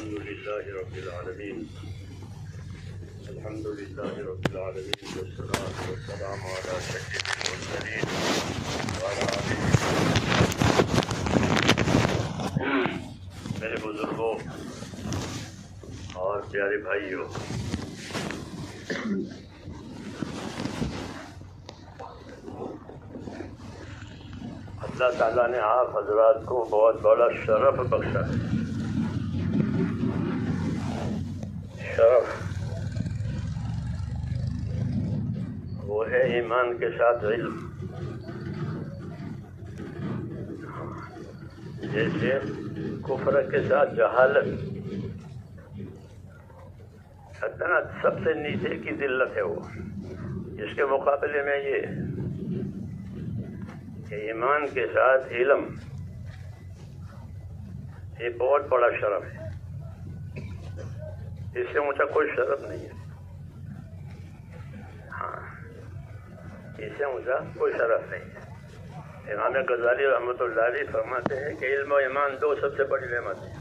الحمد لله رب العالمين الحمد لله رب العالمين والصلاة والسلام على سيد المرسلين وعلى آله. میرے بزرگوں اور پیارے بھائیوں، اللہ تعالیٰ نے آپ حضرات کو بہت بڑا شرف بخشا ہے. شرف وہ ہے ایمان کے ساتھ علم. جیسے کفر کے ساتھ جہالت، ادنا سب سے نیچے کی ذلت ہے وہ. اس کے مقابلے میں یہ کہ ایمان کے ساتھ علم، یہ بہت بڑا شرف ہے. اس سے اونچا کوئی شرف نہیں ہے. ہاں، اس سے اونچا کوئی شرف نہیں ہے. امام غزالی رحمۃ اللہ علیہ فرماتے ہیں کہ علم و ایمان دو سب سے بڑی نعمت ہیں.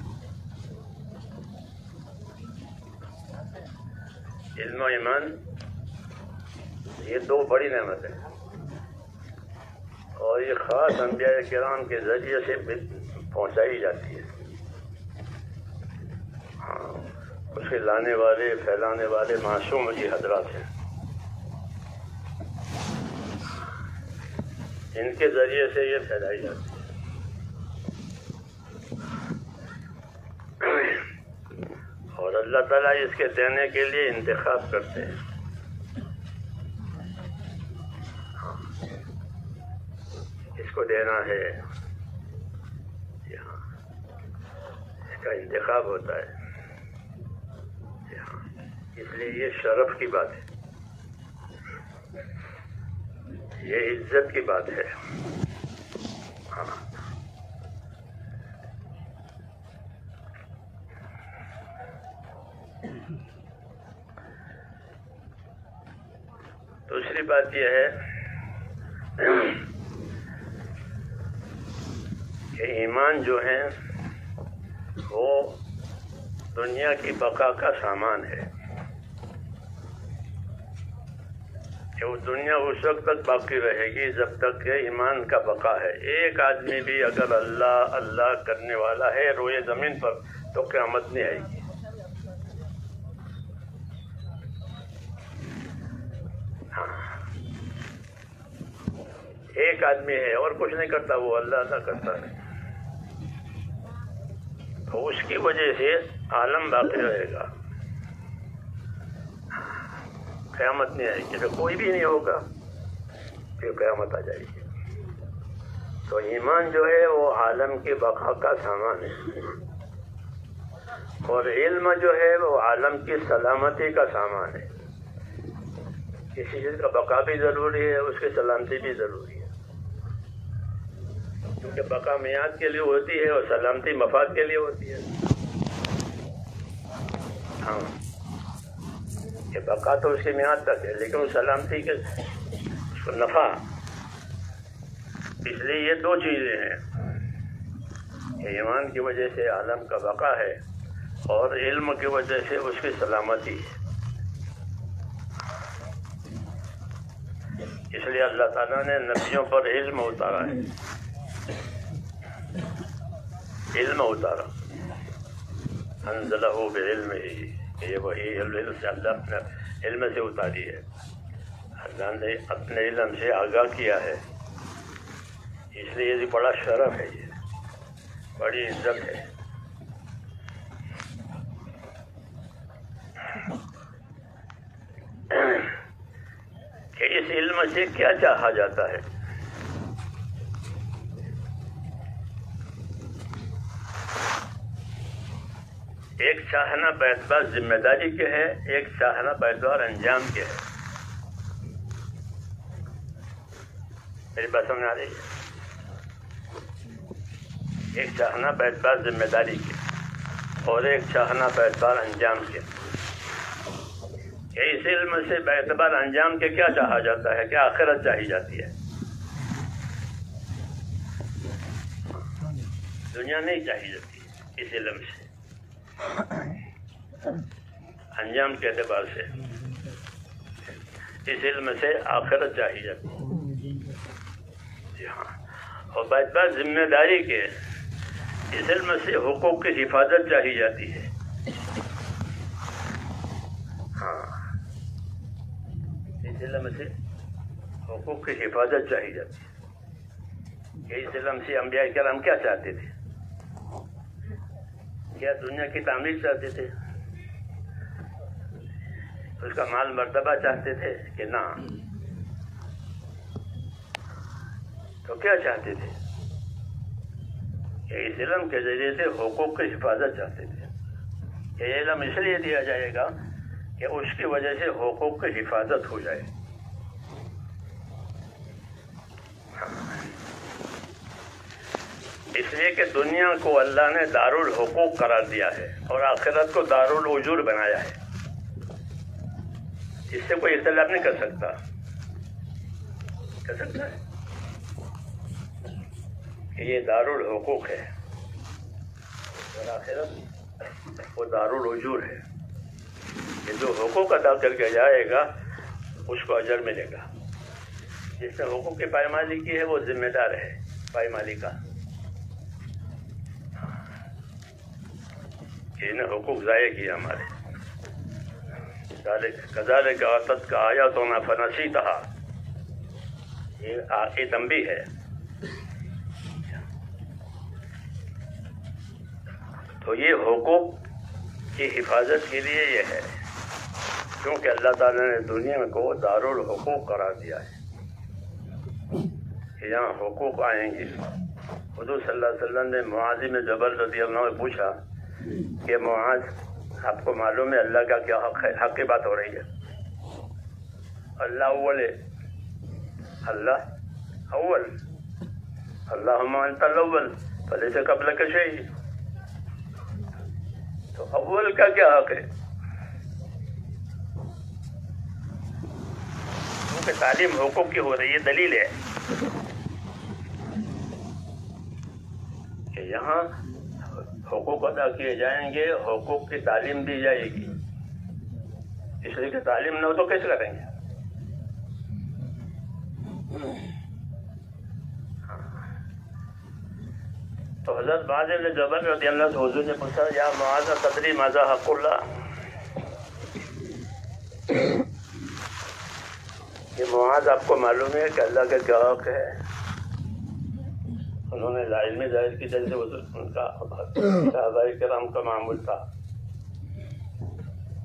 علم و ایمان یہ دو بڑی نعمت ہیں، اور یہ خاص انبیاء کرام کے ذریعے سے پہنچائی جاتی ہے. ہاں، اسے لانے والے پھیلانے والے معصوم جی حضرات ہیں. ان کے ذریعے سے یہ پھیلائی جاتی ہے، اور اللہ تعالیٰ اس کے دینے کے لیے انتخاب کرتے ہیں. اس کو دینا ہے، یہاں اس کا انتخاب ہوتا ہے. اس لیے یہ شرف کی بات ہے، یہ عزت کی بات ہے. ہاں، دوسری بات یہ ہے کہ ایمان جو ہے وہ دنیا کی بقا کا سامان ہے. کہ وہ دنیا اس وقت تک باقی رہے گی جب تک کہ ایمان کا بقا ہے. ایک آدمی بھی اگر اللہ اللہ کرنے والا ہے روئے زمین پر تو قیامت نہیں آئے گی. ہاں، ایک آدمی ہے اور کچھ نہیں کرتا، وہ اللہ اللہ کرتا ہے، تو اس کی وجہ سے عالم باقی رہے گا. قیامت نہیں آئے گی. تو کوئی بھی نہیں ہوگا پھر قیامت آ جائے گی. تو ایمان جو ہے وہ عالم کی بقا کا سامان ہے، اور علم جو ہے وہ عالم کی سلامتی کا سامان ہے. کسی چیز کا بقا بھی ضروری ہے، اس کی سلامتی بھی ضروری ہے. کیونکہ بقا میعاد کے لیے ہوتی ہے اور سلامتی مفاد کے لیے ہوتی ہے. ہاں، کہ بقا تو اس کی میعاد تک ہے، لیکن وہ سلامتی کے اس کو نفع. اس لیے یہ دو چیزیں ہیں کہ ایمان کی وجہ سے عالم کا بقا ہے اور علم کی وجہ سے اس کی سلامتی ہے. اس لیے اللہ تعالیٰ نے نبیوں پر علم اتارا ہے. علم اتارا، انزلہ بعلمہ، یہ وہی علم سے اللہ اپنے علم سے اتاری ہے. اللہ نے اپنے علم سے آگاہ کیا ہے. اس لیے یہ بڑا شرف ہے، یہ بڑی عزت ہے. کہ اس علم سے کیا چاہا جاتا ہے. ایک چاہنا باعتبار ذمہ داری کے ہے، ایک چاہنا باعتبار انجام کے ہے. میری بات سمجھ آ رہی ہے؟ ایک چاہنا باعتبار ذمہ داری کے اور ایک چاہنا باعتبار انجام کے. اس علم سے باعتبار انجام کے کیا چاہا جاتا ہے؟ کہ آخرت چاہی جاتی ہے. دنیا نہیں چاہی جاتی اس علم سے. انجام کے اعتبار سے اس علم سے آخرت چاہیے. جی ہاں. اور بعد ذمہ داری کے اس علم سے حقوق کی حفاظت چاہی جاتی ہے. ہاں اس علم سے حقوق کی حفاظت چاہی جاتی ہے. کہ اس علم سے انبیاء کرام کیا چاہتے تھے؟ کیا دنیا کی تعمیر چاہتے تھے؟ اس کا مال مرتبہ چاہتے تھے کہ نہ؟ تو کیا چاہتے تھے؟ کہ اس علم کے ذریعے سے حقوق کی حفاظت چاہتے تھے. کہ یہ علم اس لیے دیا جائے گا کہ اس کی وجہ سے حقوق کی حفاظت ہو جائے. اس لیے کہ دنیا کو اللہ نے دارالحقوق قرار دیا ہے اور آخرت کو دارالوجور بنایا ہے. اس سے کوئی اختلاف نہیں کر سکتا. کر سکتا ہے کہ یہ دارالحقوق ہے اور آخرت وہ دارالوجور ہے. کہ جو حقوق ادا کر کے جائے گا اس کو اجر ملے گا. جس نے حقوق کی پائمالی کی ہے وہ ذمہ دار ہے پائمالی کا. کہ انہیں حقوق ضائع کیا ہمارے. کذالک آتتک آیاتنا فنسیتہا. یہ تنبیہ ہے. تو یہ حقوق کی حفاظت کے لیے یہ ہے کیونکہ اللہ تعالیٰ نے دنیا کو دارالحقوق قرار دیا ہے. کہ یہاں حقوق آئیں گے. حضور صلی اللہ علیہ وسلم نے معاذ بن جبل رضی اللہ عنہ پوچھا کہ معاذ آپ کو معلوم ہے اللہ کا کیا حق ہے؟ حق کی بات ہو رہی ہے. اللہ اول ہے. اللہ اول. اللہم انت الاول فلیس قبلک شیء. تو اول کا کیا حق ہے؟ کیونکہ تعلیم حقوق کی ہو رہی ہے. دلیل ہے کہ یہاں حقوق ادا کیے جائیں گے. حقوق کی تعلیم دی جائے گی. اس لیے کہ تعلیم نہ ہو تو کیسے کریں گے؟ تو حضرت معاذ بن جبل رضی اللہ عنہ حضور نے پوچھا یا معاذ تدری ماذا حق اللہ. کہ معاذ آپ کو معلوم ہے کہ اللہ کا کیا حق ہے؟ انہوں نے علمی ظاہر کی جیسے ان کا صحابہ کرام کا معمول تھا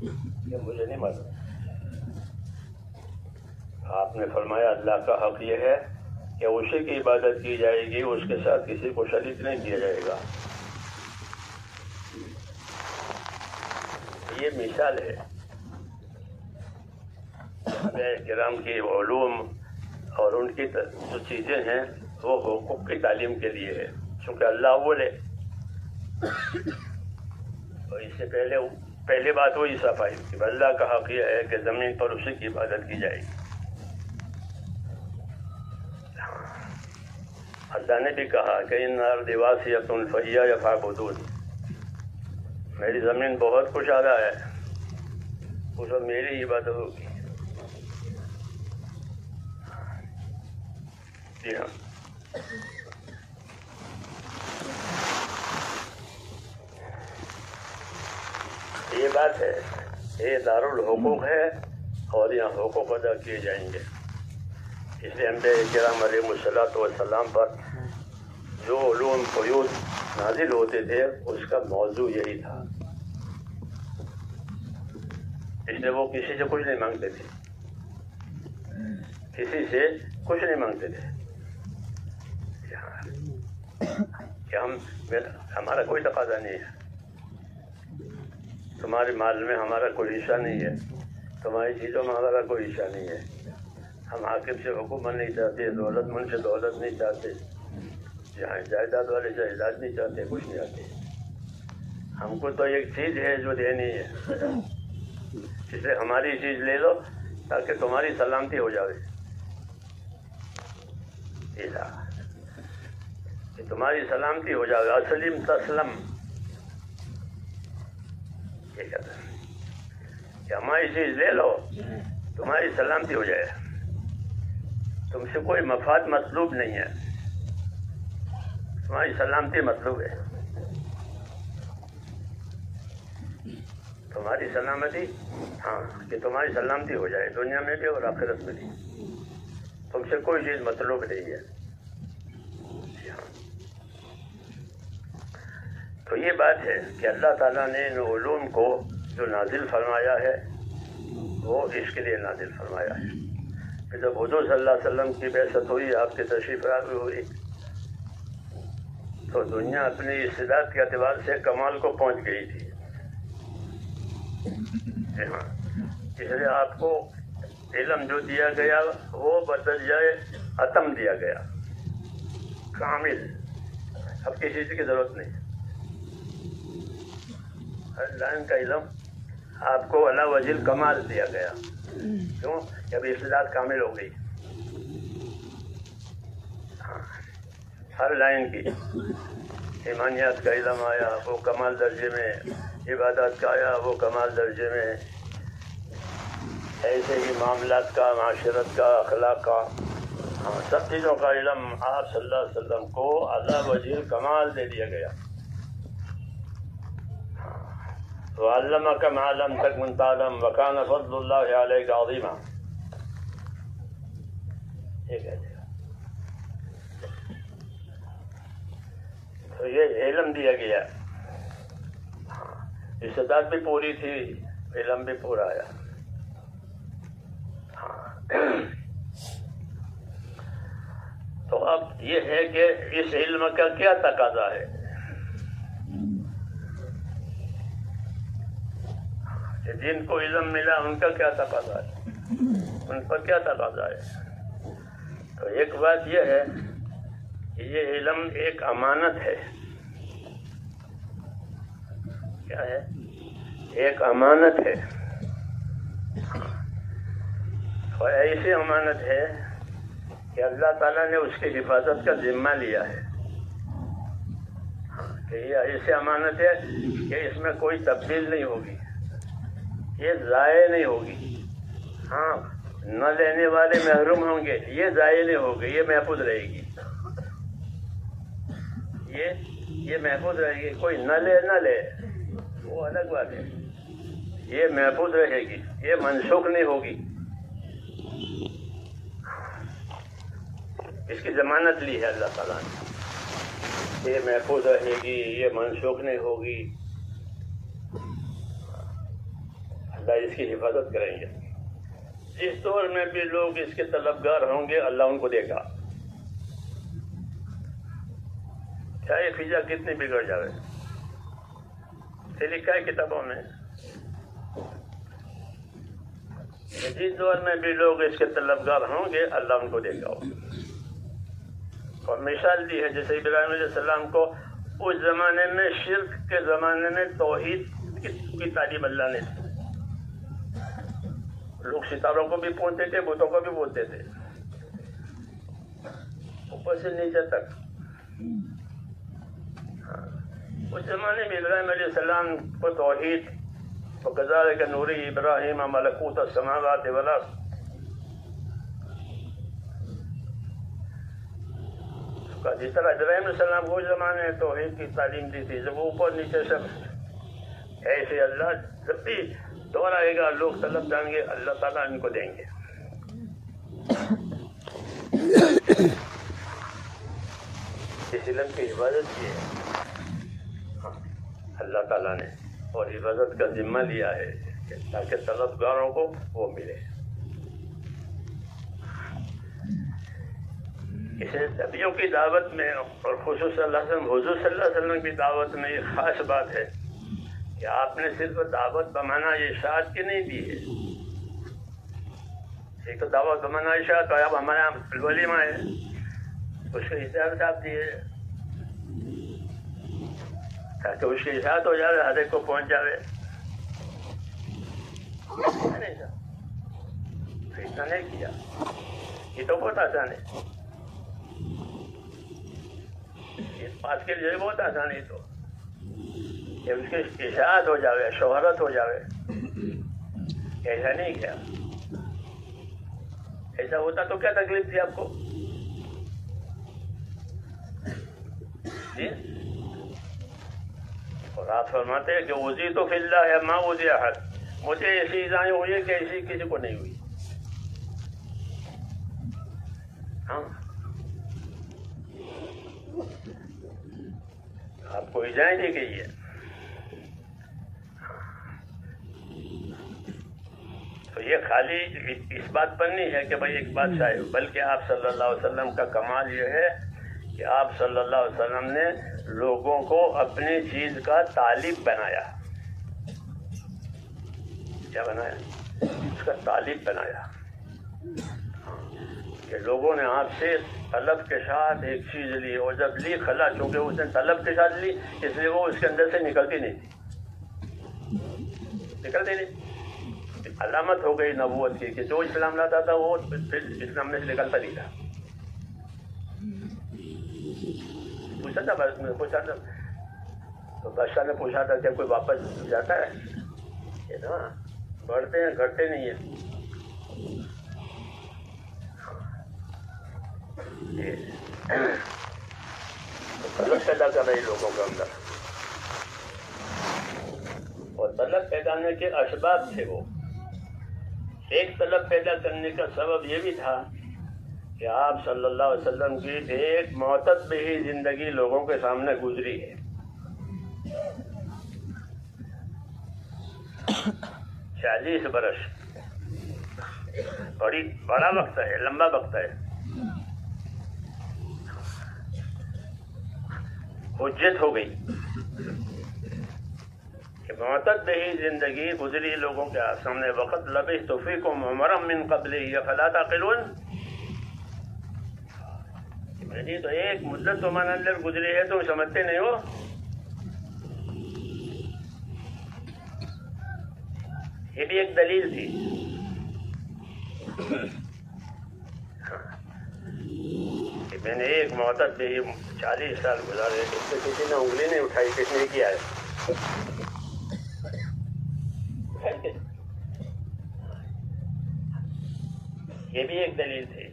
کہ مجھے نہیں معلوم. آپ نے فرمایا اللہ کا حق یہ ہے کہ اسی کی عبادت کی جائے گی. اس کے ساتھ کسی کو شریک نہیں کیا جائے گا. یہ مثال ہے صحابہ کرام کی علوم اور ان کی جو چیزیں ہیں وہ حقوق کی تعلیم کے لیے ہے چونکہ اللہ اول ہے. اور اس سے پہلے بات وہی صفائی کہ اللہ کا حق یہ ہے کہ زمین پر اسی کی عبادت کی جائے گی. اللہ نے بھی کہا کہ ان ارض واسعۃ فإیایا فاعبدون. میری زمین بہت کشادہ ہے اس وقت میری عبادت ہوگی. جی ہاں. یہ بات ہے. یہ دارالحقوق ہے اور یہاں حقوق ادا کیے جائیں گے. اس لیے انبیاء کرام علیہ الصلوۃ والسلام پر جو علوم فیوض نازل ہوتے تھے اس کا موضوع یہی تھا. اس لیے وہ کسی سے کچھ نہیں مانگتے تھے. کسی سے کچھ نہیں مانگتے تھے کہ ہمارا کوئی تقاضا نہیں ہے. تمہارے مال میں ہمارا کوئی حصہ نہیں ہے. تمہاری چیزوں میں ہمارا کوئی حصہ نہیں ہے. ہم حاکم سے حکومت نہیں چاہتے. دولت مند سے دولت نہیں چاہتے. جہاں جائیداد والے جائیداد نہیں چاہتے. کچھ نہیں چاہتے. ہم کو تو ایک چیز ہے جو دینی ہے. اس لیے ہماری چیز لے لو تاکہ تمہاری سلامتی ہو جائے. کہ تمہاری سلامتی ہو جائے. اسلم تسلم. حقیقت کہ ہماری چیز لے لو تمہاری سلامتی ہو جائے، تم سے کوئی مفاد مطلوب نہیں ہے، تمہاری سلامتی مطلوب ہے، تمہاری سلامتی، ہاں کہ تمہاری سلامتی ہو جائے دنیا میں بھی اور آخرت میں بھی، تم سے کوئی چیز مطلوب نہیں ہے۔ تو یہ بات ہے کہ اللہ تعالیٰ نے ان علوم کو جو نازل فرمایا ہے وہ اس کے لیے نازل فرمایا ہے کہ جب حضور صلی اللہ علیہ وسلم کی بعثت ہوئی، آپ کی تشریف آوری ہوئی، تو دنیا اپنی استعداد کے اعتبار سے کمال کو پہنچ گئی تھی۔ ہاں، اس لیے آپ کو علم جو دیا گیا وہ بدرجۂ ختم دیا گیا، کامل، اب کسی چیز کی ضرورت نہیں، ہر لائن کا علم آپ کو علی وجہ الکمال دیا گیا۔ کیوں؟ جب استعداد کامل ہو گئی، ہر لائن کی، ایمانیات کا علم آیا وہ کمال درجے میں، عبادات کا آیا وہ کمال درجے میں، ایسے ہی معاملات کا، معاشرت کا، اخلاق کا، ہاں سب چیزوں کا علم آپ صلی اللہ علیہ وسلم کو اعلی وجہ الکمال دے دیا گیا۔ وَعَلَّمَكَ مَا لَمْ تَكُنْ تَعْلَمْ وَكَانَ فَضْلُ اللَّهِ عَلَيْكَ عَظِيمًا۔ تو یہ علم دیا گیا، استعداد بھی پوری تھی، علم بھی پورا آیا۔ تو اب یہ ہے کہ اس علم کا کیا تقاضا ہے، کہ جن کو علم ملا ان کا کیا تقاضا ہے، ان پر کیا تقاضا ہے۔ تو ایک بات یہ ہے کہ یہ علم ایک امانت ہے۔ کیا ہے؟ ایک امانت ہے، اور ایسی امانت ہے کہ اللہ تعالیٰ نے اس کی حفاظت کا ذمہ لیا ہے، کہ یہ ایسی امانت ہے کہ اس میں کوئی تبدیل نہیں ہوگی، یہ ضائع نہیں ہوگی۔ ہاں، نہ لینے والے محروم ہوں گے، یہ ضائع نہیں ہوگی، یہ محفوظ رہے گی، یہ محفوظ رہے گی۔ کوئی نہ لے وہ الگ بات ہے، یہ محفوظ رہے گی، یہ منسوخ نہیں ہوگی، اس کی ضمانت لی ہے اللہ تعالیٰ نے، یہ محفوظ رہے گی، یہ منسوخ نہیں ہوگی، اللہ اس کی حفاظت کریں گے۔ جس دور میں بھی لوگ اس کے طلبگار ہوں گے اللہ ان کو دے گا، چاہے فضا کتنی بگڑ جائے۔ لکھا ہے کتابوں میں جس دور میں بھی لوگ اس کے طلبگار ہوں گے اللہ ان کو دے گا۔ اور مثال دی ہے جیسے ابراہیم علیہ السلام کو اس زمانے میں، شرک کے زمانے میں توحید کی تعلیم اللہ نے دی۔ لوگ ستاروں کو بھی پوجتے تھے، بتوں کو بھی بولتے تھے، اوپر سے نیچے تک۔ اس زمانے میں ابراہیم علیہ السلام کو توحید، وَكَذَلِكَ نُورِي إِبْرَاهِيمَ مَلَكُوتَ السَّمَاوَاتِ وَالْأَرْضِ، جس طرح ابراہیم علیہ السلام کو اس زمانے میں توحید کی تعلیم دی تھی، جب وہ اوپر نیچے سب، ایسے اللہ جب بھی دور آئے گا لوگ طلب جائیں گے اللہ تعالیٰ ان کو دیں گے۔ اس علم کی حفاظت کی ہے اللہ تعالیٰ نے، اور حفاظت کا ذمہ لیا ہے تاکہ طلبگاروں کو وہ ملے۔ اسے نبیوں کی دعوت میں اور خصوص صلی اللہ علیہ وسلم، حضور صلی اللہ علیہ وسلم کی دعوت میں یہ خاص بات ہے کہ آپ نے صرف دعوت بمانا اشاعت کی نہیں دی ہے۔ ایک تو دعوت بمانا اشاعت، اور اب ہمارے یہاں ولیمہ ہے، اس کے اشاعت آپ دیے تاکہ اس کی اشاعت ہو جائے، ہر ایک کو پہنچ جائے۔ اتنا نہیں کیا، یہ تو بہت آسان ہے، اس بات کے لیے بہت آسان ہے تو کہ اس کی اشاعت ہو جاوے، شہرت ہو جاوے. ایسا نہیں کیا. ایسا ہوتا تو کیا تکلیف تھی آپ کو؟ جی. اور آپ فرماتے ہیں کہ اوذی تو فی اللہ ما اوذی احد، مجھے ایسی ایذائیں ہوئی ہیں کہ ایسی کسی کو نہیں ہوئی. ہاں، آپ کو ایذائیں دی گئی ہے. تو یہ خالی اس بات پر نہیں ہے کہ بھائی ایک بادشاہ ہے، بلکہ آپ صلی اللہ علیہ وسلم کا کمال یہ ہے کہ آپ صلی اللہ علیہ وسلم نے لوگوں کو اپنی چیز کا طالب بنایا. کیا بنایا؟ اس کا طالب بنایا کہ لوگوں نے آپ سے طلب کے ساتھ ایک چیز لی، اور جب لی خلا، چونکہ اس نے طلب کے ساتھ لی اس لیے وہ اس کے اندر سے نکلتی نہیں تھی، نکلتی نہیں. علامت ہو گئی نبوت کی کہ جو اسلام لاتا تھا وہ پھر اسلام میں سے نکلتا نہیں تھا. پوچھا تھا تو بادشاہ نے پوچھا تھا کہ کوئی واپس جاتا ہے؟ یہ نا بڑھتے ہیں، گھٹتے نہیں ہیں. طلب پیدا کر رہی لوگوں کے اندر، اور طلب پیدا کرنے کے اسباب تھے. وہ ایک طلب پیدا کرنے کا سبب یہ بھی تھا کہ آپ صلی اللہ علیہ وسلم کی ایک معتد ہی زندگی لوگوں کے سامنے گزری ہے. 40 برس بڑا وقت ہے، لمبا وقت ہے. حجت ہو گئی کہ معتد ہی زندگی گزری لوگوں کے سامنے. وقت لبثت فیکم عمرا من قبلہ افلا تعقلون. جی تو ایک مدت تمہارے اندر گزری ہے، تم سمجھتے نہیں ہو. یہ بھی ایک دلیل تھی. میں نے ایک معتد بھی 40 سال گزارے، اس سے کسی نے انگلی نہیں اٹھائی، کس نے کیا ہے. یہ بھی ایک دلیل تھی.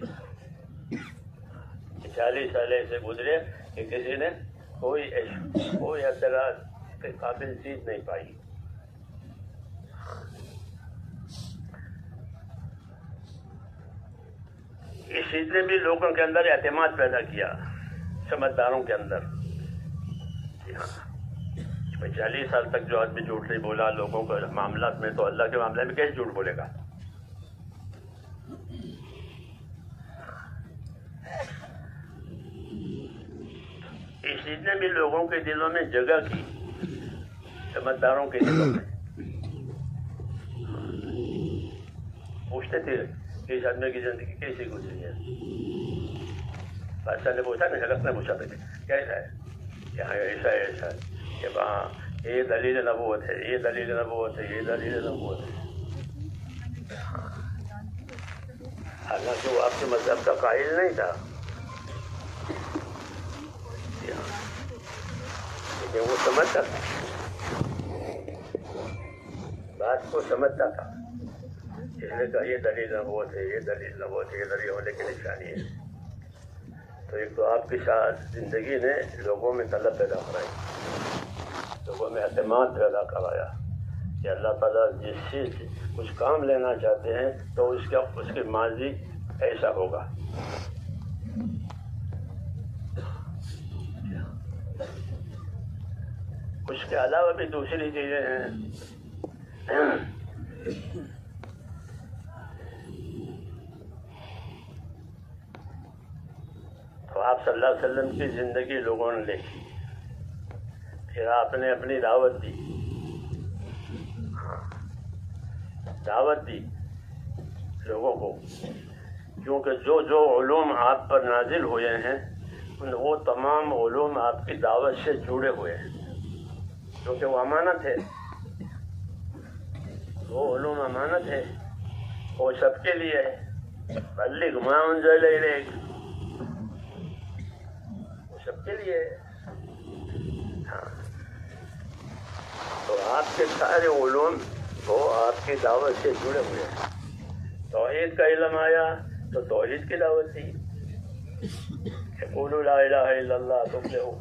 40 سال ایسے گزرے کہ کسی نے کوئی اعتراض کے قابل چیز نہیں پائی. اس چیز نے بھی لوگوں کے اندر اعتماد پیدا کیا، سمجھداروں کے اندر. جی ہاں، 40 سال تک جو آدمی جھوٹ نہیں بولا لوگوں کے معاملات میں، تو اللہ کے معاملے میں کیسے جھوٹ بولے گا؟ اس چیز نے بھی لوگوں کے دلوں میں جگہ کی، سمجھداروں کے دلوں میں. پوچھتے تھے کہ اس آدمی کی زندگی کیسی گزری ہے. بادشاہ نے پوچھا نا، حضرت نے پوچھا تھا کیسا ہے، یہاں ایسا ہے، ایسا ہے کہ وہاں یہ دلیل نبوت ہے، یہ دلیل نبوت ہے، یہ دلیل نبوت ہے. حالانکہ وہ آپ کے مذہب کا قائل نہیں تھا، لیکن وہ سمجھتا تھا، بات کو سمجھتا تھا. اس نے کہا یہ دلیل نبوت ہے، یہ دلیل نبوت ہے، یہ دلیل ہونے کی نشانی ہے. تو ایک تو آپ کی زندگی نے لوگوں میں طلب پیدا کرائی، لوگوں میں اعتماد پیدا کرایا کہ اللہ تعالیٰ جس چیز کچھ کام لینا چاہتے ہیں تو اس کے ماضی ایسا ہوگا. اس کے علاوہ بھی دوسری چیزیں ہیں. تو آپ صلی اللہ علیہ وسلم کی زندگی لوگوں نے دیکھی، پھر آپ نے اپنی دعوت دی. دعوت دی لوگوں کو، کیونکہ جو علوم آپ پر نازل ہوئے ہیں وہ تمام علوم آپ کی دعوت سے جڑے ہوئے ہیں، کیونکہ وہ امانت ہے. وہ علوم امانت ہے، وہ سب کے لیے ہے. بلغ ما انزل الیک، وہ سب کے لیے ہے. ہاں، کے سارے علوم وہ آپ کی دعوت سے جڑے ہوئے ہیں. توحید کا علم آیا تو توحید کی دعوت دی، قولوا لا الہ الا اللہ تفلحوا.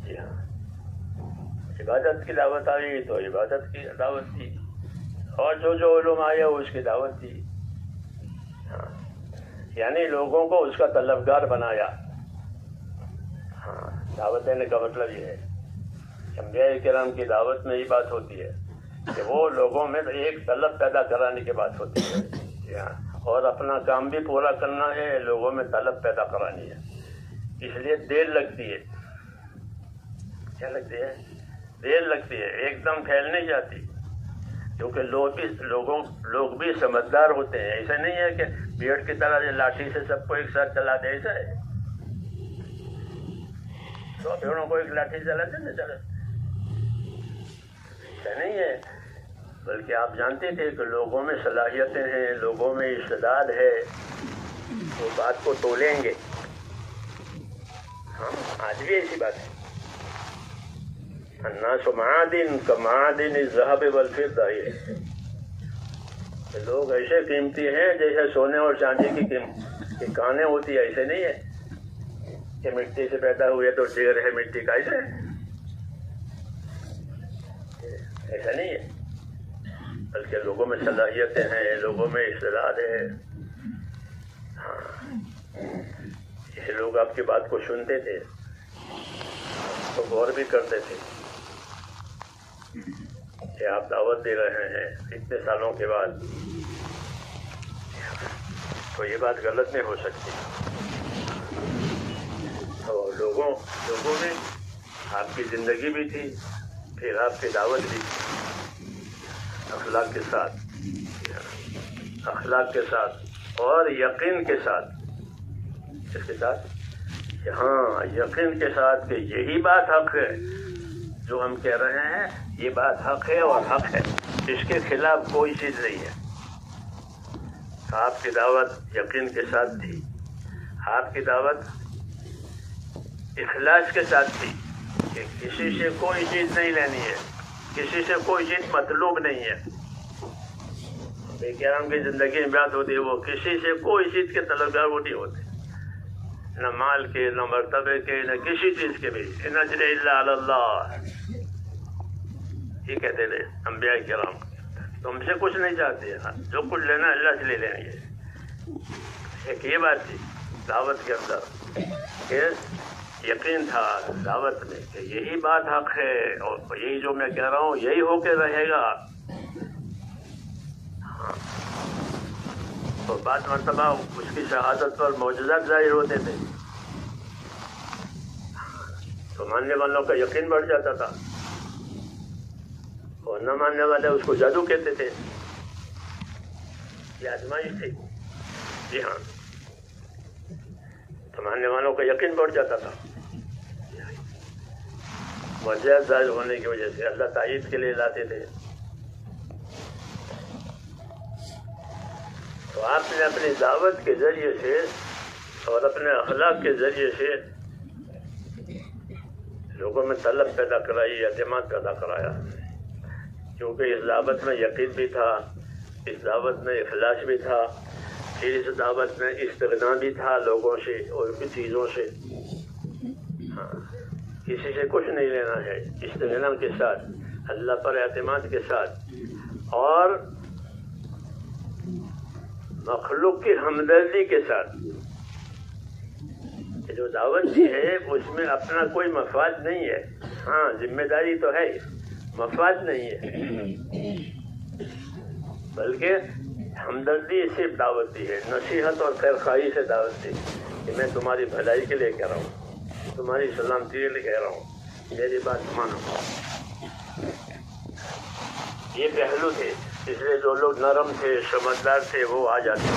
جی ہاں، عبادت کی دعوت آئی تو عبادت کی دعوت دی، اور جو علوم آیا اس کی دعوت دی. ہاں، یعنی لوگوں کو اس کا طلبگار بنایا. ہاں، دعوت دینے کا مطلب یہ ہے. انبیاء کرام کی دعوت میں یہ بات ہوتی ہے کہ وہ لوگوں میں ایک طلب پیدا کرانے کی بات ہوتی ہے، اور اپنا کام بھی پورا کرنا ہے، لوگوں میں طلب پیدا کرانی ہے. اس لیے دیر لگتی ہے. کیا لگتی ہے؟ دیر لگتی ہے، ایک دم پھیل نہیں جاتی، کیونکہ لوگ بھی سمجھدار ہوتے ہیں. ایسا نہیں ہے کہ بھیڑ کی طرح لاٹھی سے سب کو ایک ساتھ چلا دے. ایسا ہے تو بھیڑوں کو ایک لاٹھی سے چلاتے نہ چلے، ایسا نہیں ہے. بلکہ آپ جانتے تھے کہ لوگوں میں صلاحیتیں ہیں، لوگوں میں استعداد ہے، وہ بات کو تولیں گے. ہاں، آج بھی ایسی بات ہے. الناس معادن کمعادن الذهب والفضة. لوگ ایسے قیمتی ہیں جیسے سونے اور چاندی کی کانیں ہوتی ہے. ایسے نہیں ہے کہ مٹی سے پیدا ہوئے تو ڈھیر ہے مٹی کا. ایسا نہیں ہے، بلکہ لوگوں میں صلاحیتیں ہیں، لوگوں میں استعداد ہے. ہاں، یہ لوگ آپ کی بات کو سنتے تھے تو غور بھی کرتے تھے کہ آپ دعوت دے رہے ہیں اتنے سالوں کے بعد، تو یہ بات غلط نہیں ہو سکتی. تو لوگوں میں آپ کی زندگی بھی تھی، پھر آپ کی دعوت بھی تھی، اخلاق کے ساتھ اور یقین کے ساتھ. اس کے ساتھ ہاں، یقین کے ساتھ کہ یہی بات حق ہے، جو ہم کہہ رہے ہیں یہ بات حق ہے اور حق ہے، اس کے خلاف کوئی چیز نہیں ہے. آپ کی دعوت یقین کے ساتھ تھی، آپ کی دعوت اخلاص کے ساتھ تھی کہ کسی سے کوئی چیز نہیں لینی ہے، کسی سے کوئی چیز مطلوب نہیں ہے. بے کرام کی زندگی میں بات ہوتی ہے، وہ کسی سے کوئی چیز کے طلبگار وہ نہیں ہوتے، نہ مال کے، نہ مرتبے کے، نہ کسی چیز کے بھی. ان اجر الا علی اللہ، یہ کہتے تھے انبیاء کرام. تم سے کچھ نہیں چاہتے، جو کچھ لینا اللہ سے لے لیں گے. ایک یہ بات تھی دعوت کے اندر کہ یقین تھا دعوت میں کہ یہی بات حق ہے، اور یہی جو میں کہہ رہا ہوں یہی ہو کے رہے گا. تو بعض مرتبہ اس کی شہادت پر معجزات ظاہر ہوتے تھے تو ماننے والوں کا یقین بڑھ جاتا تھا، اور نہ ماننے والے اس کو جادو کہتے تھے. یہ آزمائش تھی. جی ہاں، تو ماننے والوں کا یقین بڑھ جاتا تھا. معجزات ظاہر ہونے کی وجہ سے اللہ تائید کے لیے لاتے تھے. تو آپ نے اپنی دعوت کے ذریعے سے اور اپنے اخلاق کے ذریعے سے لوگوں میں طلب پیدا کرائی، اعتماد پیدا کرایا. کیونکہ اس دعوت میں یقین بھی تھا، اس دعوت میں اخلاص بھی تھا، پھر اس دعوت میں استغنا بھی تھا لوگوں سے اور بھی چیزوں سے. ہاں، کسی سے کچھ نہیں لینا ہے، استغنا کے ساتھ، اللہ پر اعتماد کے ساتھ، اور مخلوق کی ہمدردی کے ساتھ. جو دعوت بھی ہے اس میں اپنا کوئی مفاد نہیں ہے. ہاں، ذمہ داری تو ہے، مفاد نہیں ہے، بلکہ ہمدردی سے دعوت دی ہے، نصیحت اور خیرخواہی سے دعوت دی کہ میں تمہاری بھلائی کے لیے کہہ رہا ہوں، تمہاری سلامتی کے لیے کہہ رہا ہوں، میری بات مانو. یہ پہلو تھے. اس لیے جو لوگ نرم تھے، سمجھدار تھے، وہ آ جاتے.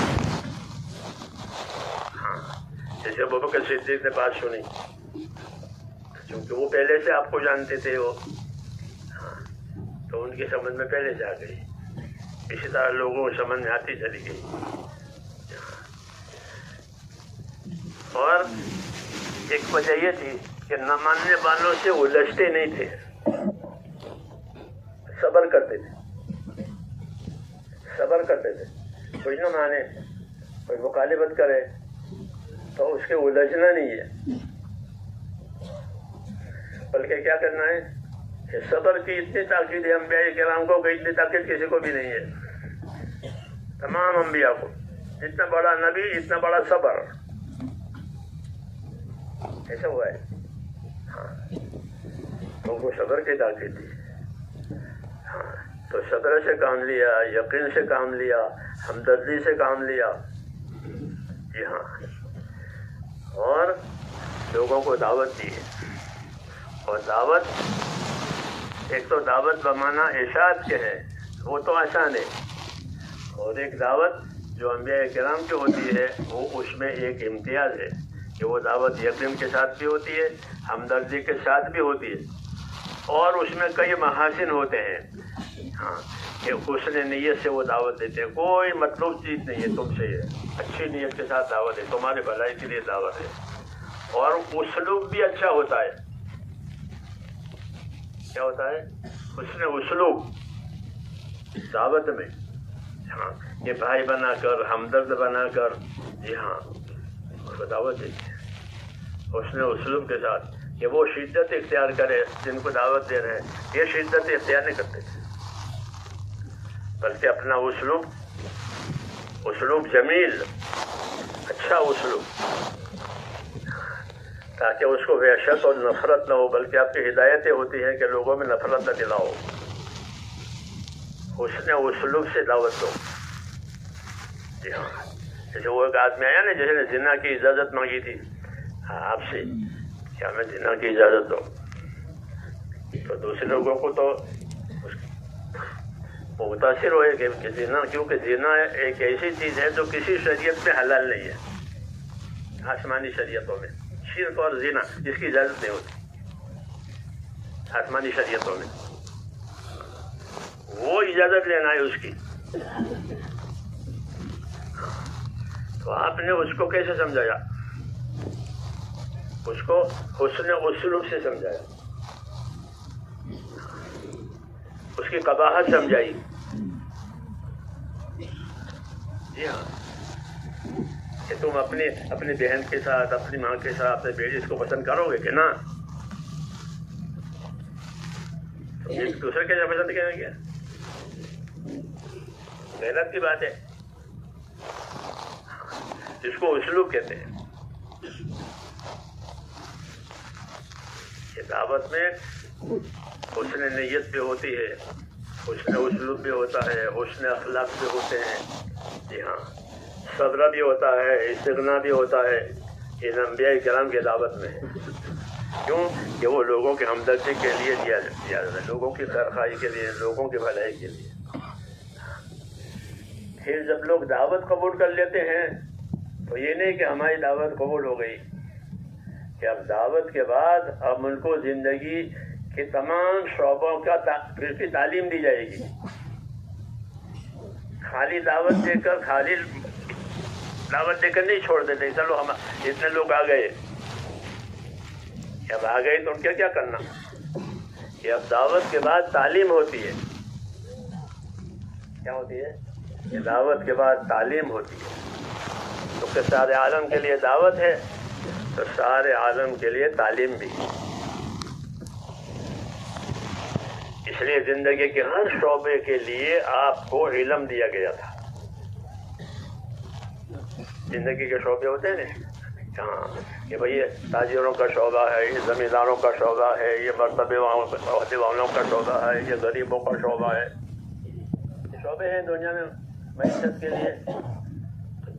ہاں، جیسے ابوبکر صدیق نے بات سنی، کیونکہ وہ پہلے سے آپ کو جانتے تھے، وہ تو ان کی سمجھ میں پہلے سے آ گئی. اسی طرح لوگوں کو سمجھ میں آتی چلی گئی. اور ایک وجہ یہ تھی کہ نہ ماننے والوں سے الجھتے نہیں تھے. صبر کرتے تھے، صبر کرتے تھے. کوئی نہ مانے، کوئی مخالفت کرے تو اس کے الجھنا نہیں ہے، بلکہ کیا کرنا ہے کہ صبر کی اتنی تاکید ہے انبیاء کرام کو کہ اتنی تاکید کسی کو بھی نہیں ہے. تمام انبیاء کو جتنا بڑا نبی اتنا بڑا صبر، ایسا ہوا ہے. ہاں تو ان کو صبر کی تاکید دی. ہاں تو صبر سے کام لیا، یقین سے کام لیا، ہمدردی سے کام لیا. جی ہاں، اور لوگوں کو دعوت دی ہے. اور دعوت، ایک تو دعوت بمانا ارشاد کے ہے، وہ تو آسان ہے، اور ایک دعوت جو انبیاء کرام کی ہوتی ہے وہ اس میں ایک امتیاز ہے کہ وہ دعوت یقین کے ساتھ بھی ہوتی ہے، ہمدردی کے ساتھ بھی ہوتی ہے، اور اس میں کئی محاسن ہوتے ہیں. ہاں کہ حسن نیت سے وہ دعوت دیتے ہیں، کوئی مطلوب چیز نہیں ہے تم سے، یہ اچھی نیت کے ساتھ دعوت ہے، تمہارے بھلائی کے لیے دعوت ہے. اور اسلوب بھی اچھا ہوتا ہے. کیا ہوتا ہے؟ حسن اسلوب دعوت میں. ہاں یہ بھائی بنا کر، ہمدرد بنا کر، جی ہاں اس کو دعوت دیتی ہے حسن اسلوب کے ساتھ، کہ وہ شدت اختیار کرے جن کو دعوت دے رہے ہیں. یہ شدت اختیار نہیں کرتے تھے، بلکہ اپنا اسلوب جمیل، اچھا اسلوب، تاکہ اس کو وحشت اور نفرت نہ ہو، بلکہ آپ کی ہدایتیں ہوتی ہیں کہ لوگوں میں نفرت نہ دلاؤ. حسن اسلوب سے دعوت دو. جی ہاں، جیسے وہ ایک آدمی آیا نا جس نے زنا کی اجازت مانگی تھی آپ سے، کیا میں زنا کی اجازت دو، تو دوسرے لوگوں کو تو وہ متاثر ہوئے کہ زنا، کیونکہ زنا ایک ایسی چیز ہے جو کسی شریعت میں حلال نہیں ہے. آسمانی شریعتوں میں شرک اور زنا جس کی اجازت نہیں ہوتی آسمانی شریعتوں میں، وہ اجازت لینا ہے اس کی. تو آپ نے اس کو کیسے سمجھایا؟ اس کو حسن اسلوب سے سمجھایا، اس کی قباحت سمجھائی. جی ہاں، کہ تم اپنی بہن کے ساتھ، اپنی ماں کے ساتھ، اپنے بیٹے کو پسند کرو گے کہ نا؟ ایک دوسرے کے لیے پسند کریں گے، غیرت کی بات ہے. جس کو اسلوب کہتے ہیں. یہ دعوت میں حسن نیت بھی ہوتی ہے، حسن اسلوب بھی ہوتا ہے، حسن اخلاق بھی ہوتے ہیں. جی ہاں، صبر بھی ہوتا ہے، استغنا بھی ہوتا ہے. ان انبیاء کرام کی دعوت میں کیوں کہ وہ لوگوں کے ہمدردی کے لیے دیا جاتا ہے، لوگوں کی خیرخواہی کے لیے، لوگوں کی بھلائی کے لیے. پھر جب لوگ دعوت قبول کر لیتے ہیں تو یہ نہیں کہ ہماری دعوت قبول ہو گئی، کہ اب دعوت کے بعد اب ان کو زندگی کے تمام شعبوں کا کی تعلیم دی جائے گی. خالی دعوت دے کر نہیں چھوڑ دیتے. چلو ہم اتنے لوگ آ گئے، اب آ گئے تو ان کا کیا کرنا؟ کہ اب دعوت کے بعد تعلیم ہوتی ہے. کیا ہوتی ہے؟ کہ دعوت کے بعد تعلیم ہوتی ہے. کیونکہ سارے عالم کے لیے دعوت ہے تو سارے عالم کے لیے تعلیم بھی. اس لیے زندگی کے ہر شعبے کے لیے آپ کو علم دیا گیا تھا. زندگی کے شعبے ہوتے ہیں نا، ہاں کہ بھئی یہ تاجروں کا شعبہ ہے، یہ زمینداروں کا شعبہ ہے، یہ مرتبے والوں کا شعبہ ہے، یہ غریبوں کا شعبہ ہے. یہ شعبے ہیں دنیا میں معیشت کے لیے.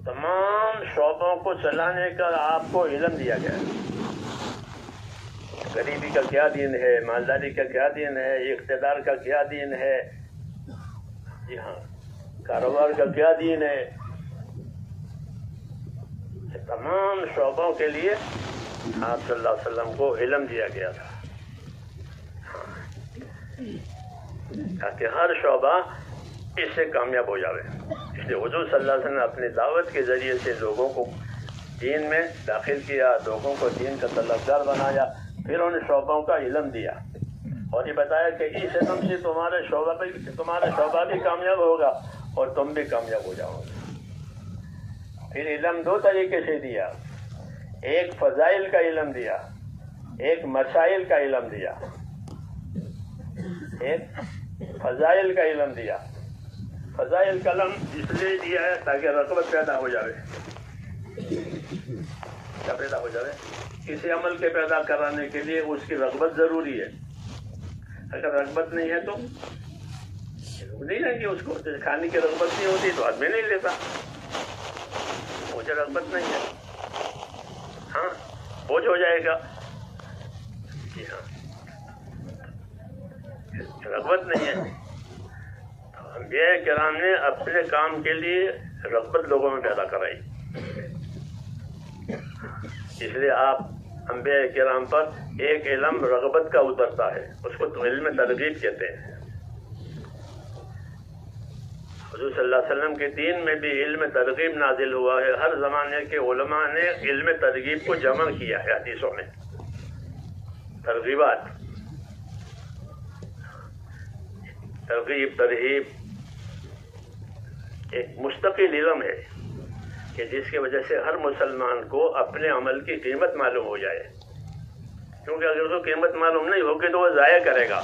تمام شعبوں کو چلانے کا آپ کو علم دیا گیا ہے. غریبی کا کیا دین ہے، مالداری کا کیا دین ہے، اقتدار کا کیا دین ہے، جی ہاں کاروبار کا کیا دین ہے. تمام شعبوں کے لیے آپ صلی اللہ علیہ وسلم کو علم دیا گیا تھا، تاکہ ہر شعبہ اس سے کامیاب ہو جاوے. اس لیے حضور صلی اللہ علیہ وسلم نے اپنی دعوت کے ذریعے سے لوگوں کو دین میں داخل کیا، لوگوں کو دین کا طلبگار بنایا، پھر ان شعبوں کا علم دیا اور یہ بتایا کہ اس علم سے تمہارا شعبہ بھی کامیاب ہوگا اور تم بھی کامیاب ہو جاؤ گے۔ پھر علم دو طریقے سے دیا، ایک فضائل کا علم دیا، ایک مسائل کا علم دیا۔ ایک فضائل کا علم دیا، فضائل کا علم اس لیے دیا ہے تاکہ رغبت پیدا ہو جائے۔ کیا پیدا ہو جائے؟ کسی عمل کے پیدا کرانے کے لیے اس کی رغبت ضروری ہے۔ اگر رغبت نہیں ہے تو نہیں لیں گے اس کو۔ کھانے کی رغبت نہیں ہوتی تو آدمی نہیں لیتا۔ مجھے رغبت نہیں ہے، ہاں بوجھ ہو جائے گا۔ جی ہاں، رغبت نہیں ہے۔ انبیاء کرام نے اپنے کام کے لیے رغبت لوگوں میں پیدا کرائی، اس لیے آپ انبیاء کرام پر ایک علم رغبت کا اترتا ہے، اس کو تو علم ترغیب کہتے ہیں۔ حضور صلی اللہ علیہ وسلم کے دین میں بھی علم ترغیب نازل ہوا ہے۔ ہر زمانے کے علماء نے علم ترغیب کو جمع کیا ہے حدیثوں میں۔ ترغیبات، ترغیب ترہیب ایک مستقل علم ہے کہ جس کی وجہ سے ہر مسلمان کو اپنے عمل کی قیمت معلوم ہو جائے، کیونکہ اگر اس کو قیمت معلوم نہیں ہوگی تو وہ ضائع کرے گا۔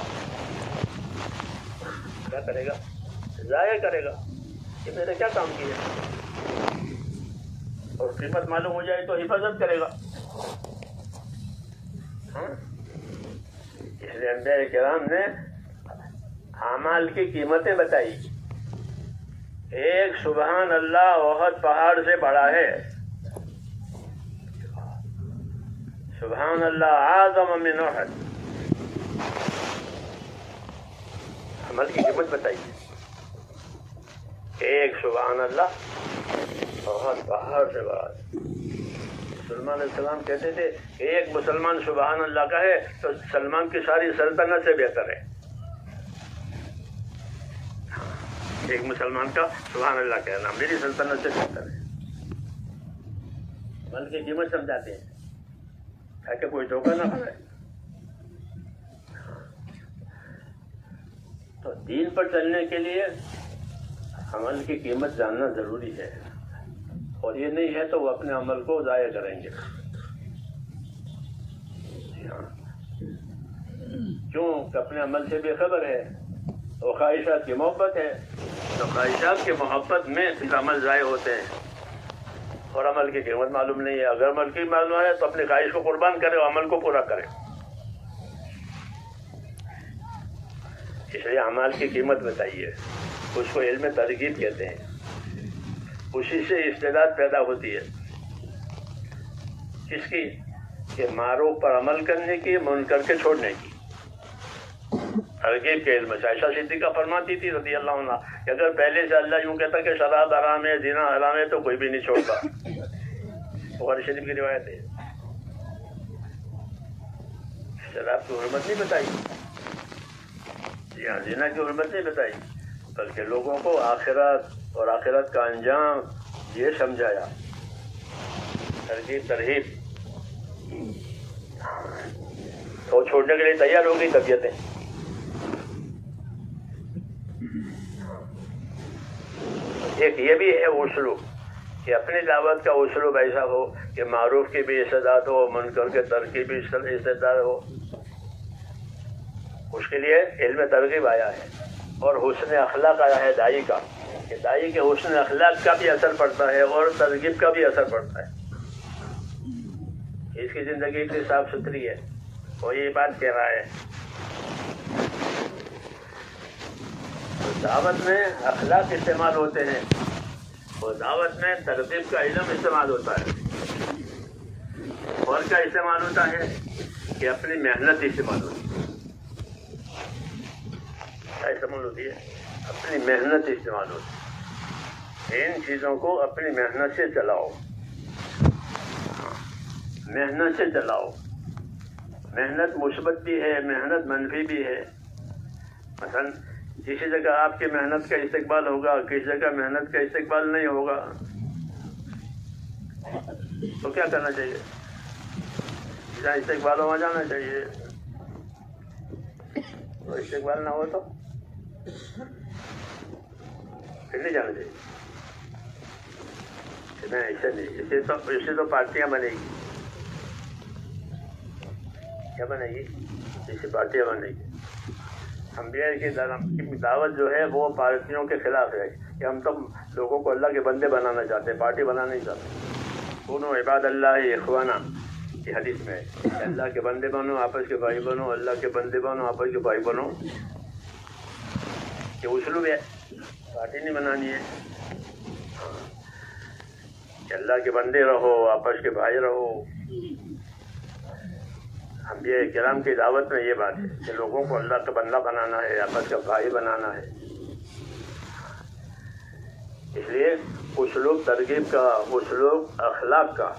کیا کرے گا؟ ضائع کرے گا کہ میں نے کیا کام کیا، اور قیمت معلوم ہو جائے تو حفاظت کرے گا۔ اس لیے انبیاء کرام نے اعمال کی قیمتیں بتائی۔ ایک سبحان اللہ احد پہاڑ سے بڑا ہے، سبحان اللہ اعظم من احد۔ عمل کی قیمت بتائی، ایک سبحان اللہ احد پہاڑ سے بڑا ہے۔ سلمان علیہ السلام کہتے تھے کہ ایک مسلمان سبحان اللہ کہے تو سلمان کی ساری سلطنت سے بہتر ہے۔ ایک مسلمان کا سبحان اللہ کہنا میری سلطنت سے بہتر ہے۔ عمل کی قیمت سمجھاتے ہیں تاکہ کوئی دھوکہ نہ کھائے۔ تو دین پر چلنے کے لیے عمل کی قیمت جاننا ضروری ہے، اور یہ نہیں ہے تو وہ اپنے عمل کو ضائع کریں گے۔ کیوں کہ اپنے عمل سے بے خبر ہے، وہ خواہشات کی محبت ہے، تو خواہشات کی محبت میں پھر عمل ضائع ہوتے ہیں، اور عمل کی قیمت معلوم نہیں ہے۔ اگر عمل کی معلوم ہے تو اپنی خواہش کو قربان کرے اور عمل کو پورا کرے۔ اس لیے اعمال کی قیمت بتائیے، اس کو علم ترغیب کہتے ہیں۔ اسی سے استعداد پیدا ہوتی ہے، کس کی؟ کہ معروف پر عمل کرنے کی، منکر کے چھوڑنے کی۔ ترغیب کے علم سے عائشہ صدیقہ فرماتی تھی رضی اللہ عنہ کہ اگر پہلے سے اللہ یوں کہتا کہ شراب حرام ہے، زنا حرام ہے، تو کوئی بھی نہیں چھوڑتا۔ بخاری شریف کی روایت ہے۔ شراب کی حرمت نہیں بتائی، یہاں زنا کی حرمت نہیں بتائی، بلکہ لوگوں کو آخرت اور آخرت کا انجام یہ سمجھایا۔ ترغیب ترہیب، تو چھوڑنے کے لیے تیار ہو گئی طبیعتیں۔ ایک یہ بھی ہے اسلوب کہ اپنی دعوت کا اسلوب ایسا ہو کہ معروف کی بھی استعداد ہو، منکر کے ترک کی بھی استعداد ہو۔ اس کے لیے علم ترغیب آیا ہے، اور حسن اخلاق آیا ہے دائی کا، کہ دائی کے حسن اخلاق کا بھی اثر پڑتا ہے اور ترغیب کا بھی اثر پڑتا ہے۔ اس کی زندگی اتنی صاف ستھری ہے، وہ یہ بات کہہ رہا ہے۔ دعوت میں اخلاق استعمال ہوتے ہیں، اور دعوت میں ترغیب کا علم استعمال ہوتا ہے، اور کیا استعمال ہوتا ہے کہ اپنی محنت استعمال ہوتی ہے۔ کیا استعمال ہوتی ہے؟ اپنی محنت استعمال ہوتی ہے۔ ان چیزوں کو اپنی محنت سے چلاؤ، محنت سے چلاؤ۔ محنت مثبت بھی ہے، محنت منفی بھی ہے۔ مثلا کسی جگہ آپ کی محنت کا استقبال ہوگا، کسی جگہ محنت کا استقبال نہیں ہوگا، تو کیا کرنا چاہیے؟ جہاں استقبال ہو وہاں جانا چاہیے۔ استقبال نہ ہو تو پھر نہیں جانا چاہیے. ایسا نہیں, اسے تو پارٹیاں بنے گی. کیا بنے گی؟ ایسی پارٹیاں بنے گی. انبیاء کی دعوت جو ہے وہ پارٹیوں کے خلاف ہے کہ ہم تو لوگوں کو اللہ کے بندے بنانا چاہتے ہیں, پارٹی بنانا نہیں چاہتے. کونوا عباد اللہ اخوانا, یہ حدیث میں ہے. اللہ کے بندے بنو, آپس کے بھائی بنو. اللہ کے بندے بنو, آپس کے بھائی بنو. یہ اسلوب ہے, پارٹی نہیں بنانی ہے. کہ اللہ کے بندے رہو, آپس کے بھائی رہو. انبیاء کرام کی دعوت میں یہ بات ہے کہ لوگوں کو اللہ کا بندہ بنانا ہے, آپس کا بھائی بنانا ہے. اس لیے اسلوب ترغیب کا, اسلوب اخلاق کا,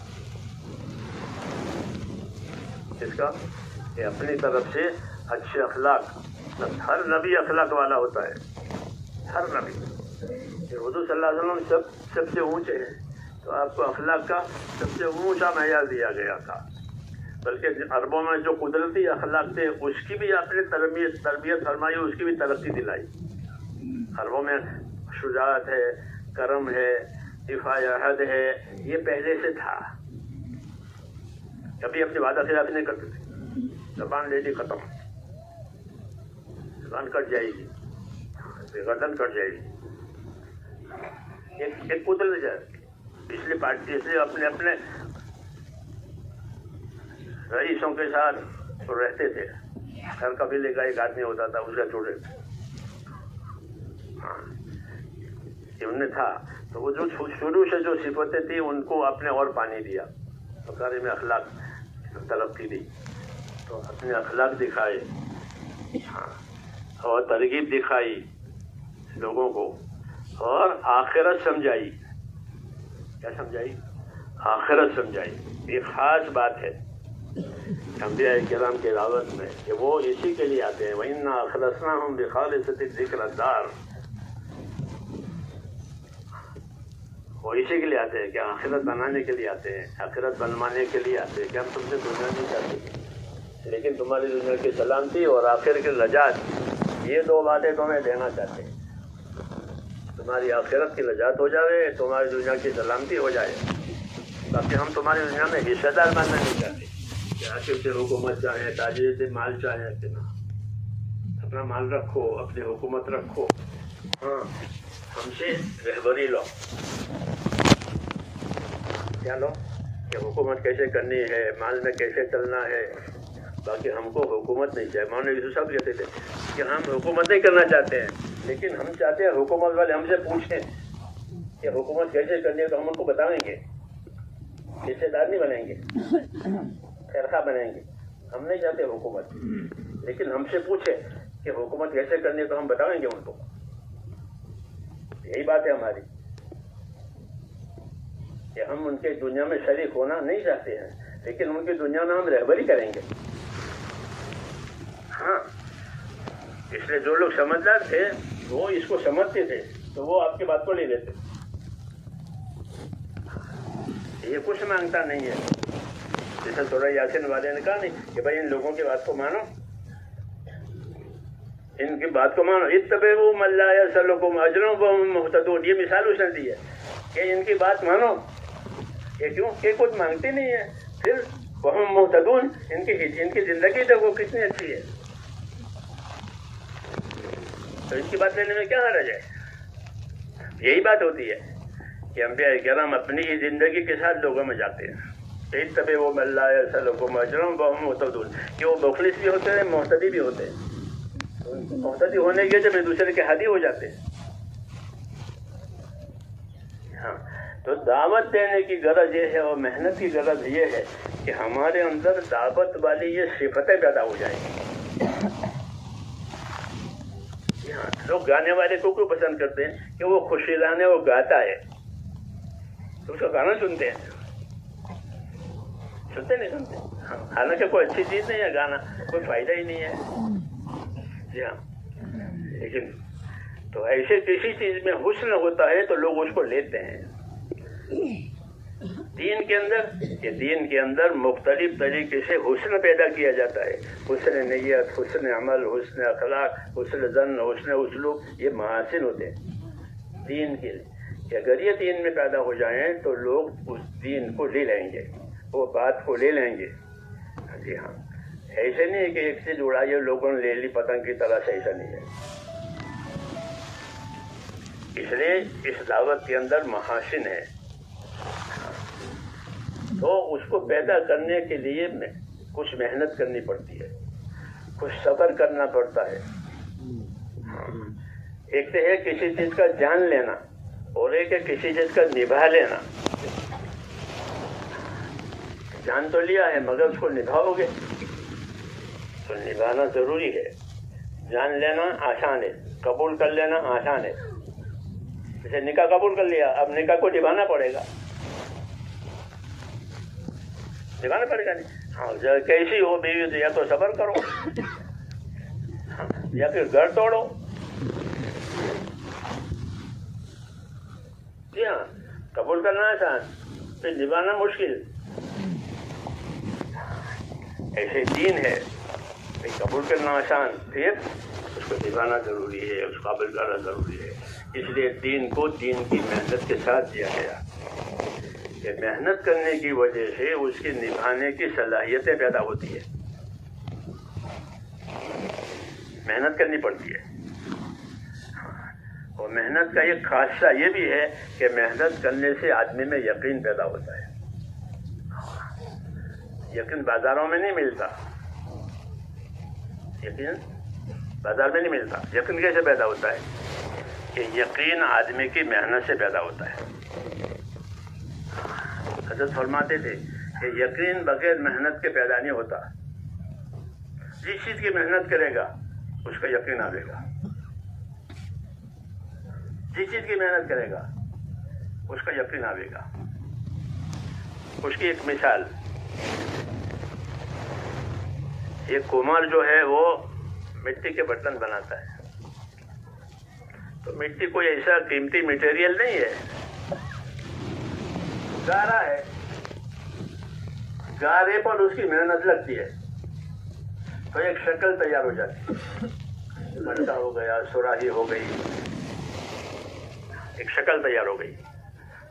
اس کا کہ اپنی طرف سے اچھے اخلاق. ہر نبی اخلاق والا ہوتا ہے, ہر نبی. حضور صلی اللہ علیہ وسلم سب سے اونچے ہیں, تو آپ کو اخلاق کا سب سے اونچا معیار دیا گیا تھا. بلکہ عربوں میں جو قدرتی اخلاق تھے اس کی بھی آپ نے تربیت فرمائی, اس کی بھی ترقی دلائی. عربوں میں شجاعت ہے, کرم ہے, دفاع عہد ہے, یہ پہلے سے تھا. کبھی اپنی وعدہ خلاف نہیں کرتے تھے. زبان لے لی ختم, زبان کٹ جائے گی, گردن کٹ جائے گی. ایک قدرت ہے. پچھلی پارٹی اس لیے اپنے رئیسوں کے ساتھ رہتے تھے. ہر قبیلے کا ایک آدمی ہوتا تھا, اس کا چھوٹے ان میں تھا. تو وہ جو شروع سے جو صفتیں تھیں ان کو آپ نے اور پانی دیا, بخاری میں اخلاق ترقی دی. تو اپنے اخلاق دکھائے, اور ترغیب دکھائی لوگوں کو, اور آخرت سمجھائی. کیا سمجھائی؟ آخرت سمجھائی. یہ خاص بات ہے انبیاء کرام کے دعوت میں کہ وہ اسی کے لیے آتے ہیں. وَإِنَّا أَخْلَصْنَاهُمْ بِخَالِصَةٍ ذِكْرَ الدَّارِ, وہ اسی کے لیے آتے ہیں کہ آخرت بنانے کے لیے آتے ہیں, آخرت بنوانے کے لیے آتے ہیں. کہ ہم تم سے دنیا نہیں چاہتے, لیکن تمہاری دنیا کی سلامتی اور آخر کی نجات, یہ دو باتیں تمہیں دینا چاہتے ہیں. تمہاری آخرت کی نجات ہو جائے, تمہاری دنیا کی سلامتی ہو جائے. باقی ہم تمہاری دنیا میں حصہ دار بننا نہیں چاہتے کہ آخر سے حکومت چاہیں, تاجر سے مال چاہیں. اپنا مال رکھو, اپنی حکومت رکھو, ہاں ہم سے رہبری لو. کیا لو؟ کہ حکومت کیسے کرنی ہے, مال میں کیسے چلنا ہے. باقی ہم کو حکومت نہیں چاہیے. مولانا یوسف صاحب کہتے تھے کہ ہم حکومت نہیں کرنا چاہتے ہیں, لیکن ہم چاہتے ہیں حکومت والے ہم سے پوچھیں کہ حکومت کیسے کرنی ہے, تو ہم ان کو بتائیں گے. حصے دار نہیں بنیں گے, خیرخواہ بنیں گے. ہم نہیں چاہتے حکومت, لیکن ہم سے پوچھیں کہ حکومت کیسے کرنی ہے تو ہم بتائیں گے ان کو. یہی بات ہے ہماری کہ ہم ان کے دنیا میں شریک ہونا نہیں چاہتے ہیں, لیکن ان کی دنیا میں ہم رہبری کریں گے. ہاں, اس لیے جو لوگ سمجھدار تھے وہ اس کو سمجھتے تھے, تو وہ آپ کی بات کو لے لیتے. یہ کچھ مانگتا نہیں ہے. جیسے سورہ یاسین والے نے کہا نہیں کہ بھائی ان لوگوں کی بات کو مانو, ان کی بات کو مانو. اتبعوا من لا یسألکم اجرا وہم مہتدون, یہ مثال اس نے دی ہے کہ ان کی بات مانو. یہ کیوں کہ کچھ مانگتے نہیں ہے, پھر وہم مہتدون, ان کی زندگی دیکھو کتنی اچھی ہے. تو ان کی بات لینے میں کیا حرج ہے؟ یہی بات ہوتی ہے کہ انبیاء کرام اپنی ہی زندگی کے ساتھ لوگوں میں جاتے ہیں. اتبعوا من لا یسألکم اجرا وہم مہتدون, کہ وہ مخلص بھی ہوتے ہیں, مہتدی بھی ہوتے ہیں. مہتدی ہونے کے جب دوسرے کے ہادی ہو جاتے ہیں. ہاں, تو دعوت دینے کی غرض یہ ہے, اور محنت کی غرض یہ ہے کہ ہمارے اندر دعوت والی یہ صفتیں پیدا ہو جائیں گی. لوگ گانے والے کو کیوں پسند کرتے ہیں؟ کہ وہ خوشی لانے وہ گاتا ہے, تو اس کا گانا سنتے ہیں. سنتے نہیں سنتے, حالانکہ کوئی اچھی چیز نہیں ہے گانا, کوئی فائدہ ہی نہیں ہے. جی ہاں, لیکن تو ایسے کسی چیز میں حسن ہوتا ہے تو لوگ اس کو لیتے ہیں. دین کے اندر مختلف طریقے سے حسن پیدا کیا جاتا ہے. حسن نیت، حسن عمل، حسن اخلاق، حسن ظن، حسن اسلوب، یہ محاسن ہوتے ہیں دین کے لیے. کہ اگر یہ دین میں پیدا ہو جائیں تو لوگ اس دین کو لے لیں گے، وہ بات کو لے لیں گے. جی ہاں، ایسے نہیں ہے کہ ایک سے اڑائی لوگوں نے لے لی پتنگ کی طرح سے، ایسا نہیں ہے. اس لیے اس دعوت کے اندر محاسن ہے، تو اس کو پیدا کرنے کے لیے کچھ محنت کرنی پڑتی ہے، کچھ صبر کرنا پڑتا ہے. ایک تو ہے کسی چیز کا جان لینا، اور ایک ہے کسی چیز کا نبھا لینا. جان تو لیا ہے مگر اس کو نبھاؤ گے تو نبھانا ضروری ہے. جان لینا آسان ہے، قبول کر لینا آسان ہے. جیسے نکاح قبول کر لیا، اب نکاح کو نبھانا پڑے گا، نبھانا پڑے گا. نہیں ہاں، کیسی ہو بیوی تو یا تو صبر کرو یا پھر گھر توڑو. جی ہاں، قبول کرنا آسان، پھر نبھانا مشکل. ایسے دین ہے کہ قبول کرنا آسان، پھر اس کو نبھانا ضروری ہے، اس کو قابل کرنا ضروری ہے. اس لیے دین کو دین کی محنت کے ساتھ دیا گیا کہ محنت کرنے کی وجہ سے اس کے نبھانے کی صلاحیتیں پیدا ہوتی ہے. محنت کرنی پڑتی ہے. اور محنت کا ایک خاصہ یہ بھی ہے کہ محنت کرنے سے آدمی میں یقین پیدا ہوتا ہے. یقین بازاروں میں نہیں ملتا، یقین بازار میں نہیں ملتا. یقین کیسے پیدا ہوتا ہے؟ کہ یقین آدمی کی محنت سے پیدا ہوتا ہے. حضرت فرماتے تھے کہ یقین بغیر محنت کے پیدا نہیں ہوتا. جس چیز کی محنت کرے گا اس کا یقین آئے گا. جس چیز کی محنت کرے گا اس کا یقین آئے گا. اس کی ایک مثال، ایک کمار جو ہے وہ مٹی کے برتن بناتا ہے. تو مٹی کوئی ایسا قیمتی مٹیریل نہیں ہے، گارا ہے. گارے پر اس کی محنت لگتی ہے تو ایک شکل تیار ہو جاتی ہے. مٹکا ہو گیا، سراہی ہو گئی، ایک شکل تیار ہو گئی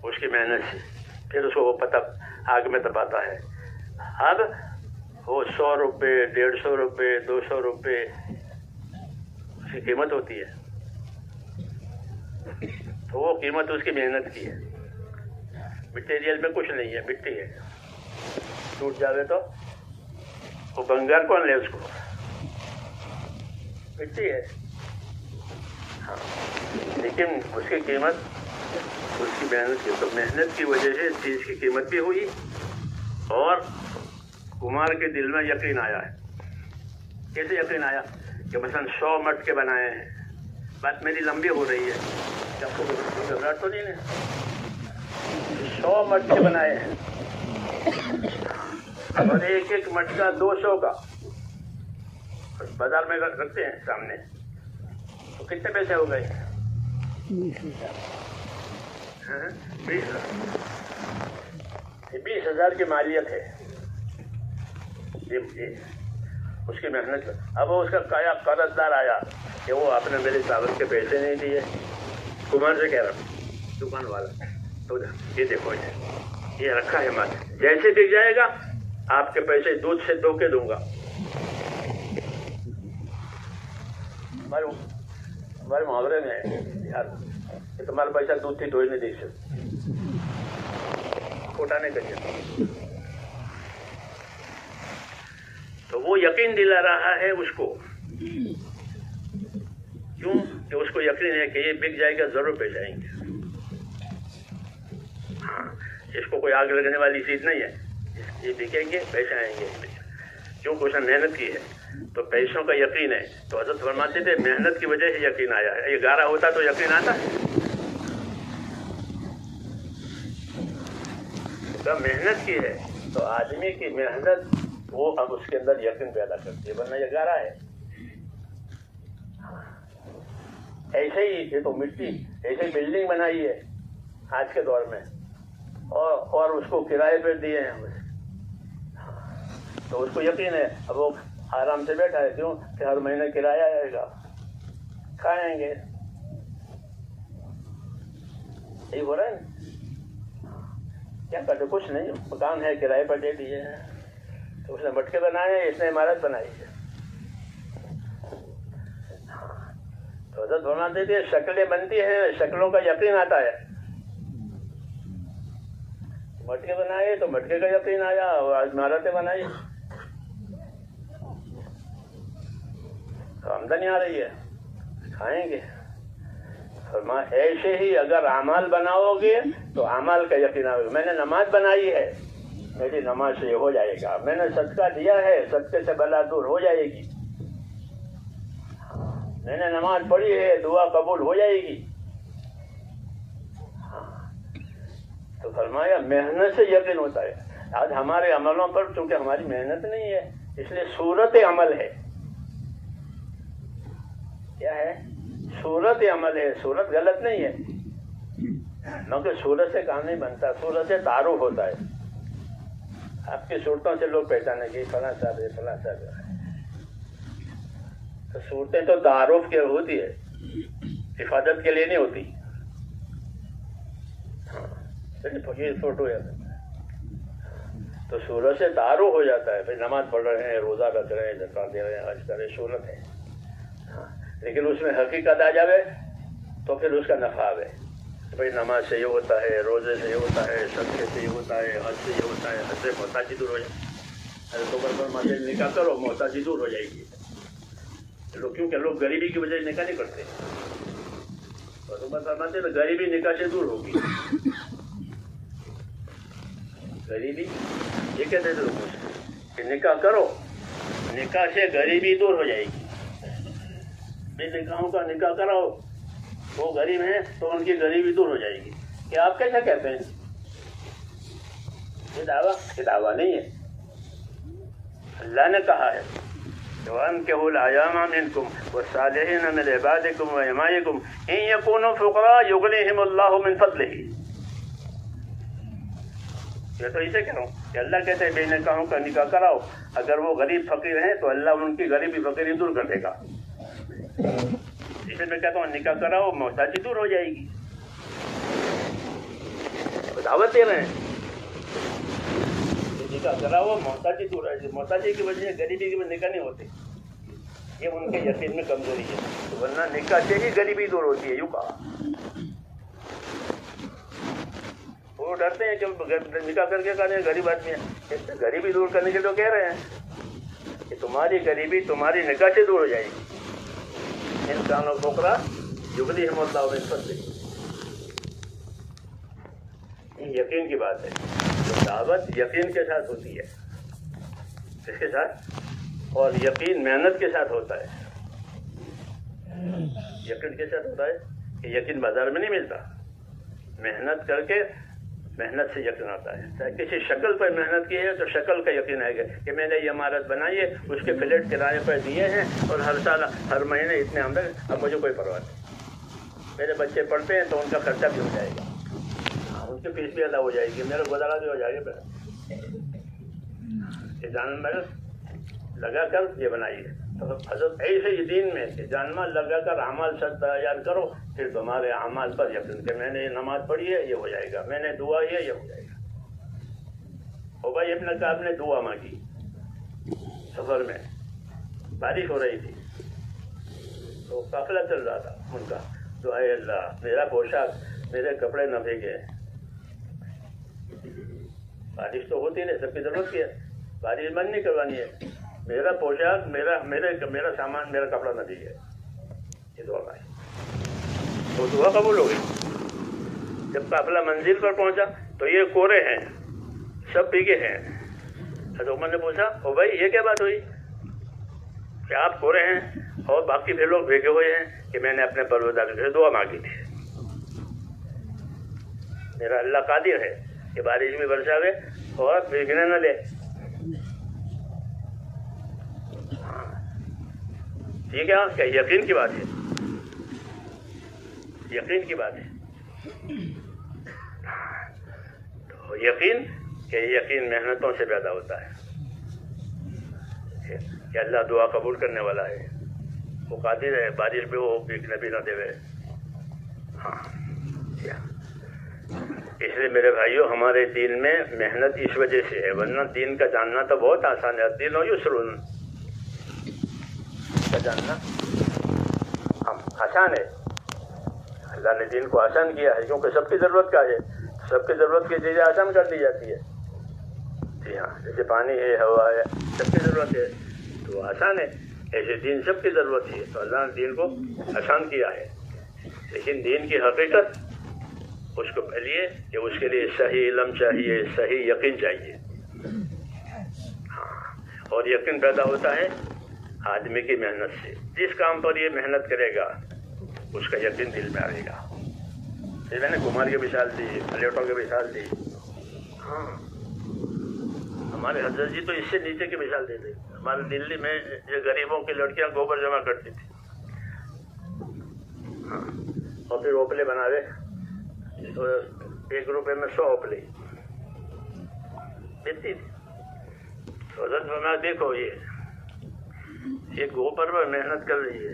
اس کی محنت سے. پھر اس کو وہ آگ میں تپاتا ہے. اب وہ 100 روپے، 150 روپے، 200 روپے اس کی قیمت ہوتی ہے. تو وہ قیمت اس کی محنت کی ہے. مٹیریل میں کچھ نہیں ہے، مٹی ہے. ٹوٹ جاوے تو وہ بنگار کون لے اس کو؟ مٹی ہے. ہاں، لیکن اس کی قیمت اس کی محنت کی. تو محنت کی وجہ سے اس چیز کی قیمت بھی ہوئی اور کمار کے دل میں یقین آیا ہے. کیسے یقین آیا؟ کہ مثلا 100 مٹکے بنائے ہیں. بات میری لمبی ہو رہی ہے، آپ کو گھبراہٹ تو نہیں ہے. 100 مٹکے بنائے ہیں اور ایک ایک مٹکا 200 کا بازار میں رکھتے ہیں سامنے، تو کتنے پیسے ہو گئے؟ 20,000 کی مالیت ہے. اس کی محنت. اب وہ اس کا قرض دار آیا کہ وہ آپ نے میرے کاغذ کے پیسے نہیں دیے. کمار سے کہہ رہا ہوں، دکان والا، تو یہ دیکھو یہ رکھا ہے مال، جیسے بک جائے گا آپ کے پیسے دودھ سے دھو کے دوں گا. ہمارے محاورے میں یار کہ تمہارا پیسہ دودھ سے دھوئی نہیں دے سکتے، کھوٹا نہیں کریے. تو وہ یقین دلا رہا ہے اس کو. کیوں؟ کہ اس کو یقین ہے کہ یہ بک جائے گا، ضرور پیسے آئیں گے. ہاں، اس کو کوئی آگ لگنے والی چیز نہیں ہے. یہ بکیں گے، پیسے آئیں گے. کیونکہ اس نے محنت کی ہے تو پیسوں کا یقین ہے. تو حضرت فرماتے تھے محنت کی وجہ سے یقین آیا ہے. یہ گارا ہوتا تو یقین آتا ہے. جب محنت کی ہے تو آدمی کی محنت وہ اب اس کے اندر یقین پیدا کرتی ہے، ورنہ یہ گارا ہے. ایسے ہی یہ تو مٹی، ایسے بلڈنگ بنائی ہے آج کے دور میں. اور اس کو کرائے پہ دیے ہیں تو اس کو یقین ہے، اب وہ آرام سے بیٹھا ہے، کیوں کہ ہر مہینے کرایہ آئے گا، کھائیں گے، یہی ہو رہا ہے کیا کرتے؟ کچھ نہیں، مکان ہے کرائے پر دے دیے ہیں، تو اس نے مٹکے بنائے ہیں، اس نے عمارت بنائی ہے۔ تو حضرت فرماتے تھے شکلیں بنتی ہیں، شکلوں کا یقین آتا ہے۔ مٹکے بنائے تو مٹکے کا یقین آیا، اور عمارتیں بنائی تو آمدنی آ رہی ہے، کھائیں گے۔ فرمایا ایسے ہی اگر اعمال بناؤ گے تو اعمال کا یقین آئے گا۔ میں نے نماز بنائی ہے، میری نماز سے یہ ہو جائے گا، میں نے صدقہ دیا ہے، صدقے سے بلا دور ہو جائے گی، میں نے نماز پڑھی ہے، دعا قبول ہو جائے گی۔ تو فرمایا محنت سے یقین ہوتا ہے۔ آج ہمارے عملوں پر چونکہ ہماری محنت نہیں ہے، اس لیے صورت عمل ہے۔ کیا ہے؟ صورت عمل ہے، صورت غلط نہیں ہے، کیونکہ صورت سے کام نہیں بنتا، صورت سے تعارف ہوتا ہے۔ آپ کی صورتوں سے لوگ پہچانے گے فلاں صاحب ہے، فلاں صاحب ہے۔ تو صورتیں تو تعارف کے ہوتی ہے، حفاظت کے لیے نہیں ہوتی۔ یہ فوٹو ہے تو صورت سے تعارف ہو جاتا ہے، بھائی نماز پڑھ رہے ہیں، روزہ رکھ رہے ہیں، زکات دے رہے ہیں، حج کر رہے ہیں، صورت ہے۔ لیکن اس میں حقیقت آ جاوے تو پھر اس کا نفع ہے، بھائی نماز سے یہ ہوتا ہے، روزے سے یہ ہوتا ہے، صدقے سے یہ ہوتا ہے، حج سے یہ ہوتا ہے، حج سے محتاجی دور ہو جائے۔ حضرت عمر فرماتے ہیں نکاح کرو محتاجی دور ہو جائے گی۔ کیونکہ لوگ غریبی کی وجہ سے نکاح نہیں کرتے، اور عمر فرماتے ہیں غریبی نکاح سے دور ہوگی۔ غریبی یہ کہتے تھے لوگوں سے کہ نکاح کرو، نکاح سے غریبی دور ہو جائے گی۔ بے نکاحوں کا نکاح کراؤ، وہ غریب ہیں تو ان کی غریبی دور ہو جائے گی۔ کیا آپ کیسا کہتے ہیں؟ یہ دعویٰ نہیں ہے، اللہ نے کہا ہے وَأَنكِحُوا الْأَيَامَ مِنكُمْ وَالصَّالِحِينَ مِنْ عِبَادِكُمْ وَإِمَائِكُمْ إِنْ يَكُونُوا فُقَرَاءَ يُغْنِيهِمُ اللَّهُ مِنْ فَضْلِهِ۔ یہ تو اسے کہہ رہا ہوں کہ اللہ کہتے ہیں بے نکاحوں کا نکاح کراؤ، اگر وہ غریب فقیر ہیں تو اللہ ان کی غریبی فقیری دور کر دے گا۔ اسے میں کہتا ہوں نکاح کراؤ محتاجی دور ہو جائے گی۔ دعوت دے رہے ہیں نکاح کراؤ محتاجی دور ہے، محتاجی کی وجہ سے غریبی کی وجہ نکاح نہیں ہوتے، یہ ان کے یقین میں کمزوری ہے، ورنہ نکاح سے ہی غریبی دور ہوتی ہے۔ یوں کہا وہ ڈرتے ہیں کہ نکاح کر کے کہتے ہیں غریب آدمی ہے، غریبی دور کرنے کے لیے کہہ رہے ہیں کہ تمہاری غریبی تمہاری نکاح سے دور ہو جائے گی۔ انسان و فقراء یغنیہم اللہ من فضلہ، یقین کی بات ہے۔ تو دعوت یقین کے ساتھ ہوتی ہے، اس کے ساتھ، اور یقین محنت کے ساتھ ہوتا ہے۔ یقین کے ساتھ ہوتا ہے کہ یقین بازار میں نہیں ملتا، محنت کر کے، محنت سے یقین آتا ہے۔ چاہے کسی شکل پر محنت کی ہے تو شکل کا یقین آئے گا کہ میں نے یہ عمارت بنائی ہے، اس کے فلیٹ کرائے پر دیے ہیں، اور ہر سال ہر مہینے اتنے آمدنی، اب مجھے کوئی پرواہ نہیں، میرے بچے پڑھتے ہیں تو ان کا خرچہ بھی ہو جائے گا، ان کی فیس بھی ادا ہو جائے گی، میرا گزارا بھی ہو جائے گا۔ یہ جان مال لگا کر یہ بنائی ہے۔ تو حضرت ایسے ہی دین میں کہ جان مال لگا کر اعمال سب تیار کرو، پھر تمہارے اعمال پر یقین کہ میں نے نماز پڑھی ہے یہ ہو جائے گا، میں نے دعا کی ہے یہ ہو جائے گا۔ بھائی ابن کعب نے دعا مانگی، سفر میں بارش ہو رہی تھی تو قافلہ چل رہا تھا ان کا، تو اے اللہ میرا پوشاک، میرے کپڑے نہ بھیگے، بارش تو ہوتی نہیں، سب کی ضرورت کی ہے، بارش بند نہیں کروانی ہے، میرا پوشاک، میرا سامان، میرا کپڑا نہ بھیگے، یہ دعا مانگی، وہ دعا قبول ہو گئی۔ جب قافلہ منزل پر پہنچا تو یہ کورے ہیں، سب بھیگے ہیں۔ حضرت عمر نے پوچھا او بھائی یہ کیا بات ہوئی کہ آپ کورے ہیں اور باقی بھی لوگ بھیگے ہوئے ہیں؟ کہ میں نے اپنے پروردگار سے دعا مانگی تھی، میرا اللہ قادر ہے کہ بارش میں برساوے اور بھیگنے نہ لے۔ ٹھیک ہے، کیا یقین کی بات ہے، یقین کی بات ہے۔ اور یقین کہ یقین محنتوں سے پیدا ہوتا ہے کہ اللہ دعا قبول کرنے والا ہے، وہ قادر ہے بارش پہ وہ بھیگنے بھی نہ دے۔ ہاں اس لیے میرے بھائیوں ہمارے دین میں محنت اس وجہ سے ہے، ورنہ دین کا جاننا تو بہت آسان ہے، دین و یسرن کا جاننا آسان ہے۔ اللہ نے دین کو آسان کیا ہے کیونکہ سب کی ضرورت کا ہے، سب کی ضرورت کی چیزیں آسان کر دی جاتی ہے۔ جی ہاں، جیسے پانی ہے، ہوا ہے، سب کی ضرورت ہے تو آسان ہے، ایسے دین سب کی ضرورت ہے تو اللہ نے دین کو آسان کیا ہے۔ لیکن دین کی حقیقت اس کو پہلیے کہ اس کے لیے صحیح علم چاہیے، صحیح یقین چاہیے۔ ہاں، اور یقین پیدا ہوتا ہے آدمی کی محنت سے۔ جس کام پر یہ محنت کرے گا اس کا یقین دل میں آئے گا۔ میں نے کمار کی مثال دی، پلیٹوں کی مثال دی۔ ہاں، ہمارے حضرت جی تو اس سے نیچے کی مثال دیتے۔ ہمارے دلی میں یہ غریبوں کی لڑکیاں گوبر جمع کرتی تھی، ہاں، اور پھر اوپلے بناوے تو 1 روپے میں 100 اوپلے دیتی تھی۔ تو حضرت فرمایا دیکھو یہ گوبر پر محنت کر رہی ہے،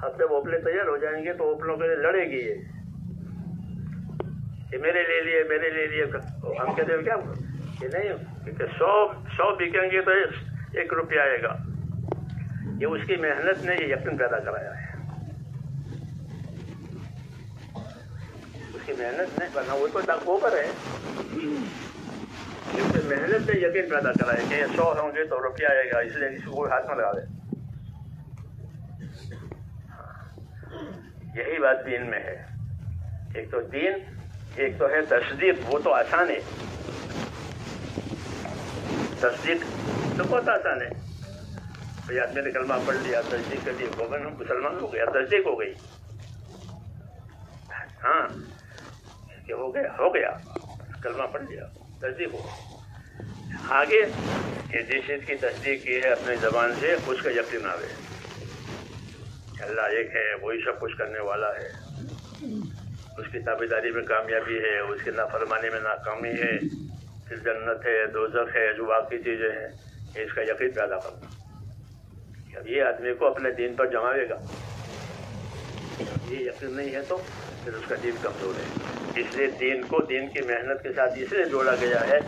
اب جب اوپلے تیار ہو جائیں گے تو اوپلوں کے لیے لڑے گی یہ میرے لے لیے میرے لے لیے۔ ہم کہتے ہیں کیا کہ نہیں، کیونکہ 100 بکیں گے تو 1 روپیہ آئے گا۔ یہ اس کی محنت نے یہ یقین پیدا کرایا ہے، اس کی محنت نے، ورنہ وہ تو گوبر ہے، کیونکہ محنت نے یقین پیدا کرایا کہ 100 ہوں گے تو روپیہ آئے گا، اس لیے کسی کو ہاتھ میں لگا دے۔ یہی بات دین میں ہے، ایک تو دین، ایک تو ہے تصدیق، وہ تو آسان ہے، تصدیق تو بہت آسان ہے۔ بھائی آدمی نے کلمہ پڑھ لیا، تصدیق کر لی، ہو گئے، مسلمان ہو گیا، تصدیق ہو گئی۔ ہاں کہ ہو گیا کلمہ پڑھ لیا، تصدیق ہو۔ آگے کہ جس چیز کی تصدیق کی ہے اپنی زبان سے اس کا یقین آوے، اللہ ایک ہے، وہی سب کچھ کرنے والا ہے، اس کی تابعداری میں کامیابی ہے، اس کی نافرمانی میں ناکامی ہے، پھر جنت ہے، دوزخ ہے، جو باقی چیزیں ہیں، اس کا یقین پیدا کرنا۔ اب یہ آدمی کو اپنے دین پر جماوے گا، یہ یقین نہیں ہے تو پھر اس کا دین کمزور ہے۔ اس لیے دین کو دین کی محنت کے ساتھ اس لیے جوڑا گیا ہے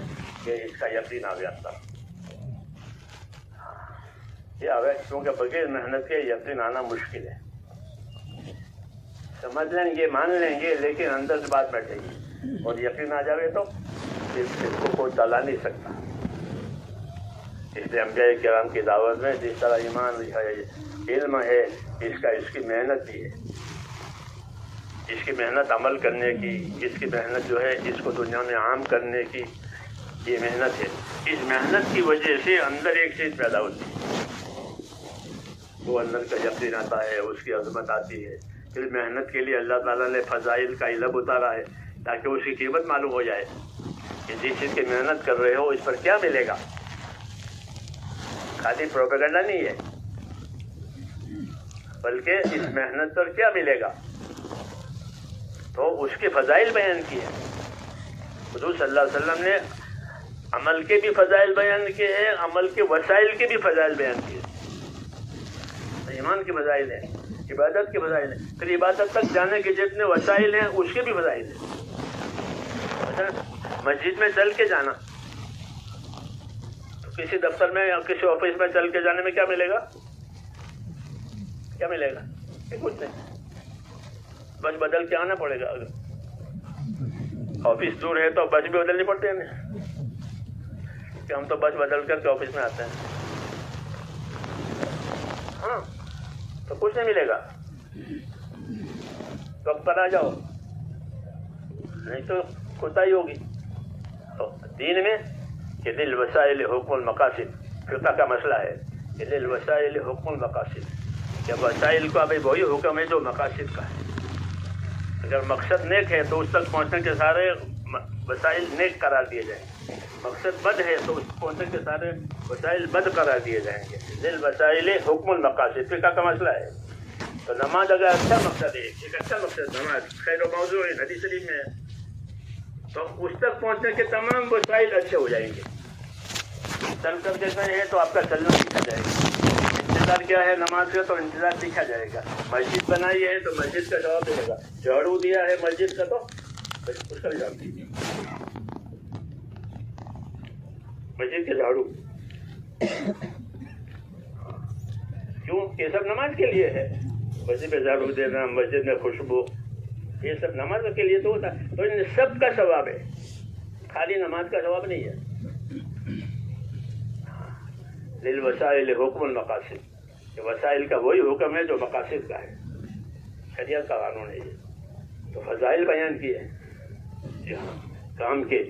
کہ اس کا یقین آ گیا تھا، یہ آگے، کیونکہ بغیر محنت کے یقین آنا مشکل ہے۔ سمجھ لیں گے، مان لیں گے، لیکن اندر سے بات بیٹھے گی، اور یقین آ جائے تو اس کو کوئی ٹلا نہیں سکتا۔ اس لیے انبیاء کرام کی دعوت میں جس طرح ایمان ہے، علم ہے، اس کی محنت بھی ہے، اس کی محنت عمل کرنے کی، اس کی محنت جو ہے اس کو دنیا میں عام کرنے کی، یہ محنت ہے۔ اس محنت کی وجہ سے اندر ایک چیز پیدا ہوتی ہے، وہ اندر کا یقین آتا ہے، اس کی عظمت آتی ہے۔ پھر محنت کے لیے اللہ تعالیٰ نے فضائل کا علم اتارا ہے تاکہ اس کی قیمت معلوم ہو جائے کہ جس چیز کی محنت کر رہے ہو اس پر کیا ملے گا، خالی پروپیگنڈا نہیں ہے، بلکہ اس محنت پر کیا ملے گا، تو اس کے فضائل بیان کیے۔ حضور صلی اللہ علیہ وسلم نے عمل کے بھی فضائل بیان کیے ہیں، عمل کے وسائل کے بھی فضائل بیان کیے۔ ایمان کے فضائل ہیں، عبادت کے فضائل ہیں، پھر عبادت تک جانے کے جتنے وسائل ہیں اس کے بھی فضائل ہیں۔ مسجد میں چل کے جانا، تو کسی دفتر میں یا کسی آفس میں چل کے جانے میں کیا ملے گا، کیا ملے گا؟ کچھ نہیں، بس بدل کے آنا پڑے گا۔ آفس دور ہے تو بس بھی بدلنی پڑتی ہے نا، کہ ہم تو بس بدل کر کے آفس میں آتے ہیں، ہاں، تو کچھ نہیں ملے گا، وقت پر آ جاؤ، نہیں تو کوتاہی ہوگی۔ دین میں کہ للوسائل حکم المقاصد، فقہ کا مسئلہ ہے کہ للوسائل حکم المقاصد، کہ وسائل کا بھی وہی حکم ہے جو مقاصد کا ہے۔ اگر مقصد نیک ہے تو اس تک پہنچنے کے سارے وسائل نیک قرار دیے جائیں گے، مقصد بد ہے تو اس پہنچنے کے سارے وسائل بد قرار دیے جائیں گے۔ للوسائل حکم المقاصد، فقہ کا مسئلہ ہے۔ تو نماز اگر اچھا مقصد ہے، ایک اچھا مقصد نماز خیر و موضوع ہے، حدیث شریف میں ہے، تو اس تک پہنچنے کے تمام وسائل اچھے ہو جائیں گے. چل کر دیتے ہیں تو آپ کا چلنا سیکھا جائے گا. انتظار کیا ہے نماز کا تو انتظار سیکھا جائے گا. مسجد بنائی ہے تو مسجد کا جواب دے گا. جھاڑو دیا ہے مسجد کا تو اس کا جواب دیجیے. مسجد کے جھاڑو کیوں؟ یہ سب نماز کے لیے ہے. مسجد میں جھاڑو دینا، مسجد میں خوشبو، یہ سب نماز کے لیے تو ہوتا ہے. تو ان سب کا ثواب ہے، خالی نماز کا ثواب نہیں ہے. للوسائل حکم المقاصد، کہ وسائل کا وہی حکم ہے جو مقاصد کا ہے. شریعت کا قانون ہے یہ. تو فضائل بیان کیے جی ہاں کام کے،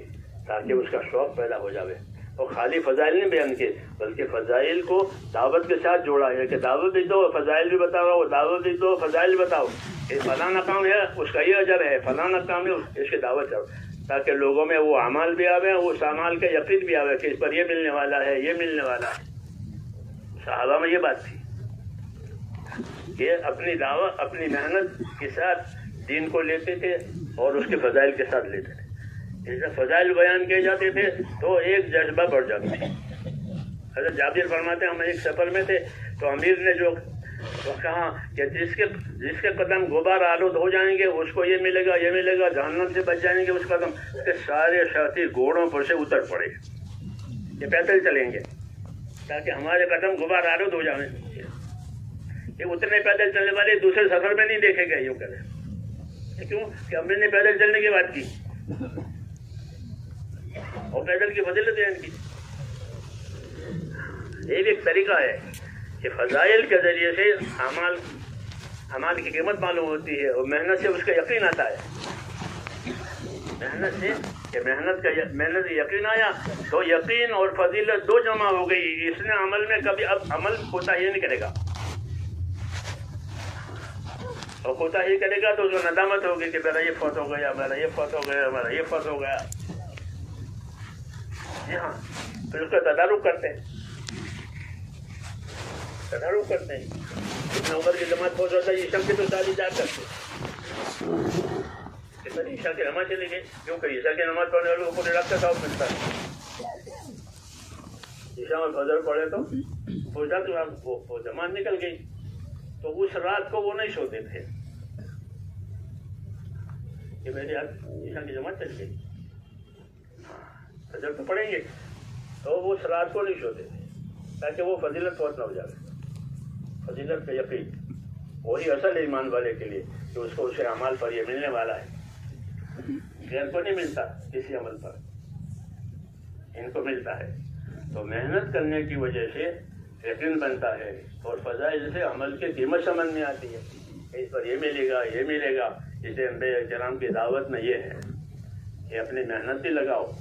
تاکہ اس کا شوق پیدا ہو جاوے. اور خالی فضائل نہیں بیان کیے بلکہ فضائل کو دعوت کے ساتھ جوڑا ہے کہ دعوت بھی دو، فضائل بھی بتاؤ، دعوت بھی دو، فضائل بھی بتاؤ. یہ فلانا کام ہے اس کا یہ اجر ہے، فلانا کام ہے اس کی دعوت کرو، تاکہ لوگوں میں وہ اعمال بھی آوے، اس اعمال کا یقین بھی آوے کہ اس پر یہ ملنے والا ہے، یہ ملنے والا ہے. صحابہ میں یہ بات تھی کہ اپنی دعوت اپنی محنت کے ساتھ دین کو لیتے تھے اور اس کے فضائل کے ساتھ لیتے تھے. جیسے فضائل بیان کیے جاتے تھے تو ایک جذبہ بڑھ جاتا تھا. حضرت جابر فرماتے ہیں ہم ایک سفر میں تھے تو امیر نے جو کہا کہ جس کے قدم غبار آلود ہو جائیں گے اس کو یہ ملے گا، یہ ملے گا، جہنم سے بچ جائیں گے اس قدم کے سارے ساتھی گھوڑوں پر سے اتر پڑے، یہ پیدل چلیں گے تاکہ ہمارے قدم غبار آلود ہو جائیں. یہ اتنے پیدل چلنے والے دوسرے سفر میں نہیں دیکھے گئے. یوں کریں کیوں کہ امیر نے پیدل چلنے کی بات کی اور پیدل کی فضیلت ہے ان کی. یہ بھی ایک طریقہ ہے کہ فضائل کے ذریعے سے اعمال کی قیمت معلوم ہوتی ہے اور محنت سے اس کا یقین آتا ہے. محنت سے کہ محنت یقین آیا تو یقین اور فضیلت دو جمع ہو گئی. اس نے عمل میں کبھی اب عمل کوتا ہی نہیں کرے گا، اور کوتا ہی کرے گا تو اس کو ندامت ہوگی کہ میرا یہ فوت ہو گیا، میرا یہ فوت ہو گیا، میرا یہ فوت ہو گیا. جی ہاں پھر اس کا تدارک کرتے ہیں. اتنا عمر کی جماعت پہنچ ہوتا ہے عشاء کی تو ساری جا کرتے عشاء کی نماز چلی گئی کیونکہ عشاء کی نماز پڑھنے والوں کو پورے رات کا ثواب ملتا ہے. عشاء میں فجر پڑھے تو پوچھا تو وہ جماعت نکل گئی تو اس رات کو وہ نہیں سوتے تھے کہ میری عشاء کی جماعت چل گئی، فجر تو پڑھیں گے تو وہ اس رات کو نہیں سوتے تھے تاکہ وہ فضیلت فوت نہ ہو جائے. فضیلت کا یقین وہی اصل ہے ایمان والے کے لیے کہ اس کو اسے اعمال پر یہ ملنے والا ہے. غیر کو نہیں ملتا کسی عمل پر، ان کو ملتا ہے. تو محنت کرنے کی وجہ سے یقین بنتا ہے اور فضائل سے عمل کی قیمت سمجھ میں آتی ہے. اس پر یہ ملے گا، یہ ملے گا. اسے انبیاء کرام کی دعوت میں یہ ہے کہ اپنی محنت بھی لگاؤ.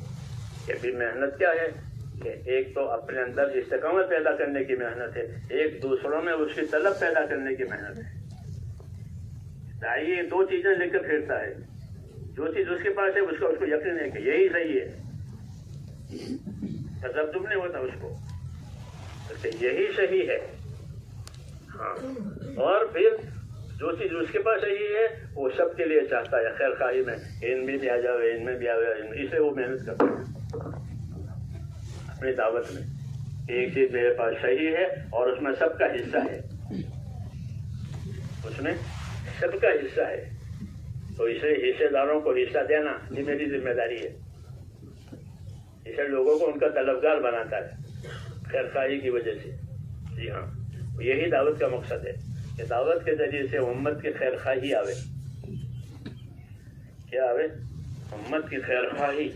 کہ بھی محنت کیا ہے کہ ایک تو اپنے اندر استقامت پیدا کرنے کی محنت ہے، ایک دوسروں میں اس کی طلب پیدا کرنے کی محنت ہے. دائی دو چیزیں لے کر پھرتا ہے. جو چیز اس کے پاس ہے اس کو یقین ہے کہ یہی صحیح ہے، تذبذب نہیں ہوتا اس کو کہ یہی صحیح ہے. ہاں اور پھر جو چیز اس کے پاس صحیح ہے وہ سب کے لیے چاہتا ہے، خیر خواہی میں ان میں بھی آ جاوے، ان میں بھی آ جائے، اسے وہ محنت کرتا ہے اپنی دعوت میں. ایک چیز میرے پاس صحیح ہے اور اس میں سب کا حصہ ہے، اس میں سب کا حصہ ہے، تو اسے حصے داروں کو حصہ دینا یہ میری ذمہ داری ہے. اسے لوگوں کو ان کا طلبگار بناتا ہے خیر خواہی کی وجہ سے. جی ہاں یہی دعوت کا مقصد ہے کہ دعوت کے ذریعے سے امت کی خیر خواہی آوے. کیا آوے؟ امت کی خیر خواہی.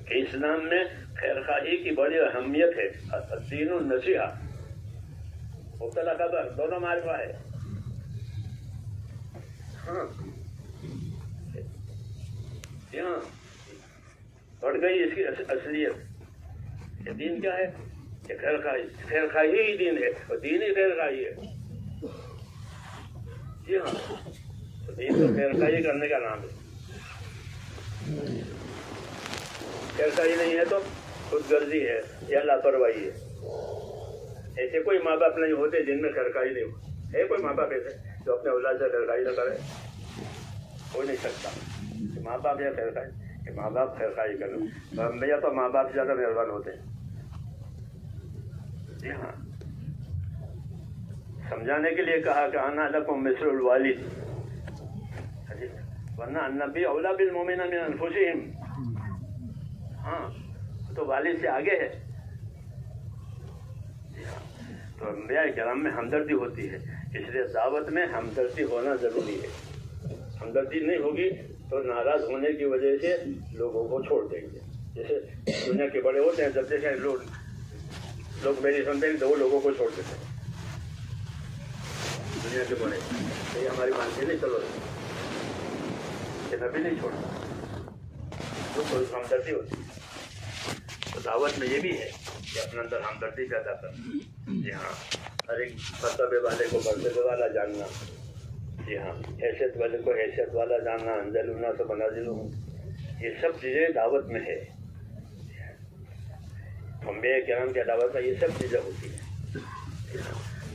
کہ اسلام میں خیر خواہی کی بڑی اہمیت ہے. الدین النصیحہ مبتلا خبر دونوں معرفہ ہے. ہاں جی ہاں بڑھ گئی اس کی اصلیت. کہ دین کیا ہے کہ خیر خواہی ہی دین ہے اور دین ہی خیر خواہی ہے. جی ہاں تو دین کو خیر خواہی کرنے کا نام ہے. خیر خواہی نہیں ہے تو خود غرضی ہے یا لاپرواہی ہے. ایسے کوئی ماں باپ نہیں ہوتے جن میں خیر خواہی نہیں ہو. ہے کوئی ماں باپ ایسے جو اپنے اولاد سے خیر خواہی نہ کرے؟ ہو نہیں سکتا. ماں باپ یا خیر خواہی کہ ماں باپ خیر خواہی کرنا، انبیاء تو ماں باپ زیادہ مہربان ہوتے ہیں. جی ہاں، سمجھانے کے لیے کہا کہ انا لکم مثل الوالد، ورنہ النبی اولیٰ بالمؤمنین من انفسہم. ہاں تو والد سے آگے ہے. تو انبیاء کرام میں ہمدردی ہوتی ہے، اس لیے دعوت میں ہمدردی ہونا ضروری ہے. ہمدردی نہیں ہوگی تو ناراض ہونے کی وجہ سے لوگوں کو چھوڑ دیں گے. جیسے دنیا کے بڑے ہوتے ہیں، جب دیکھیں لوگ میری سنتے ہیں تو وہ لوگوں کو چھوڑ دیتے ہیں. دنیا کے بڑے یہ ہماری مانتی نہیں، چلو یہ نبی نہیں چھوڑتا، وہ کوئی ہمدردی ہوتی ہے. تو دعوت میں یہ بھی ہے کہ اپنے اندر ہمدردی پیدا کرنا. جی ہاں، ہر ایک مرتبے والے کو مرتبے والا جاننا. جی ہاں، حیثیت والے کو حیثیت والا جاننا. انزل الناس منازلہم، یہ سب چیزیں دعوت میں ہے. انبیاء کرام کی دعوت میں یہ سب چیزیں ہوتی ہیں.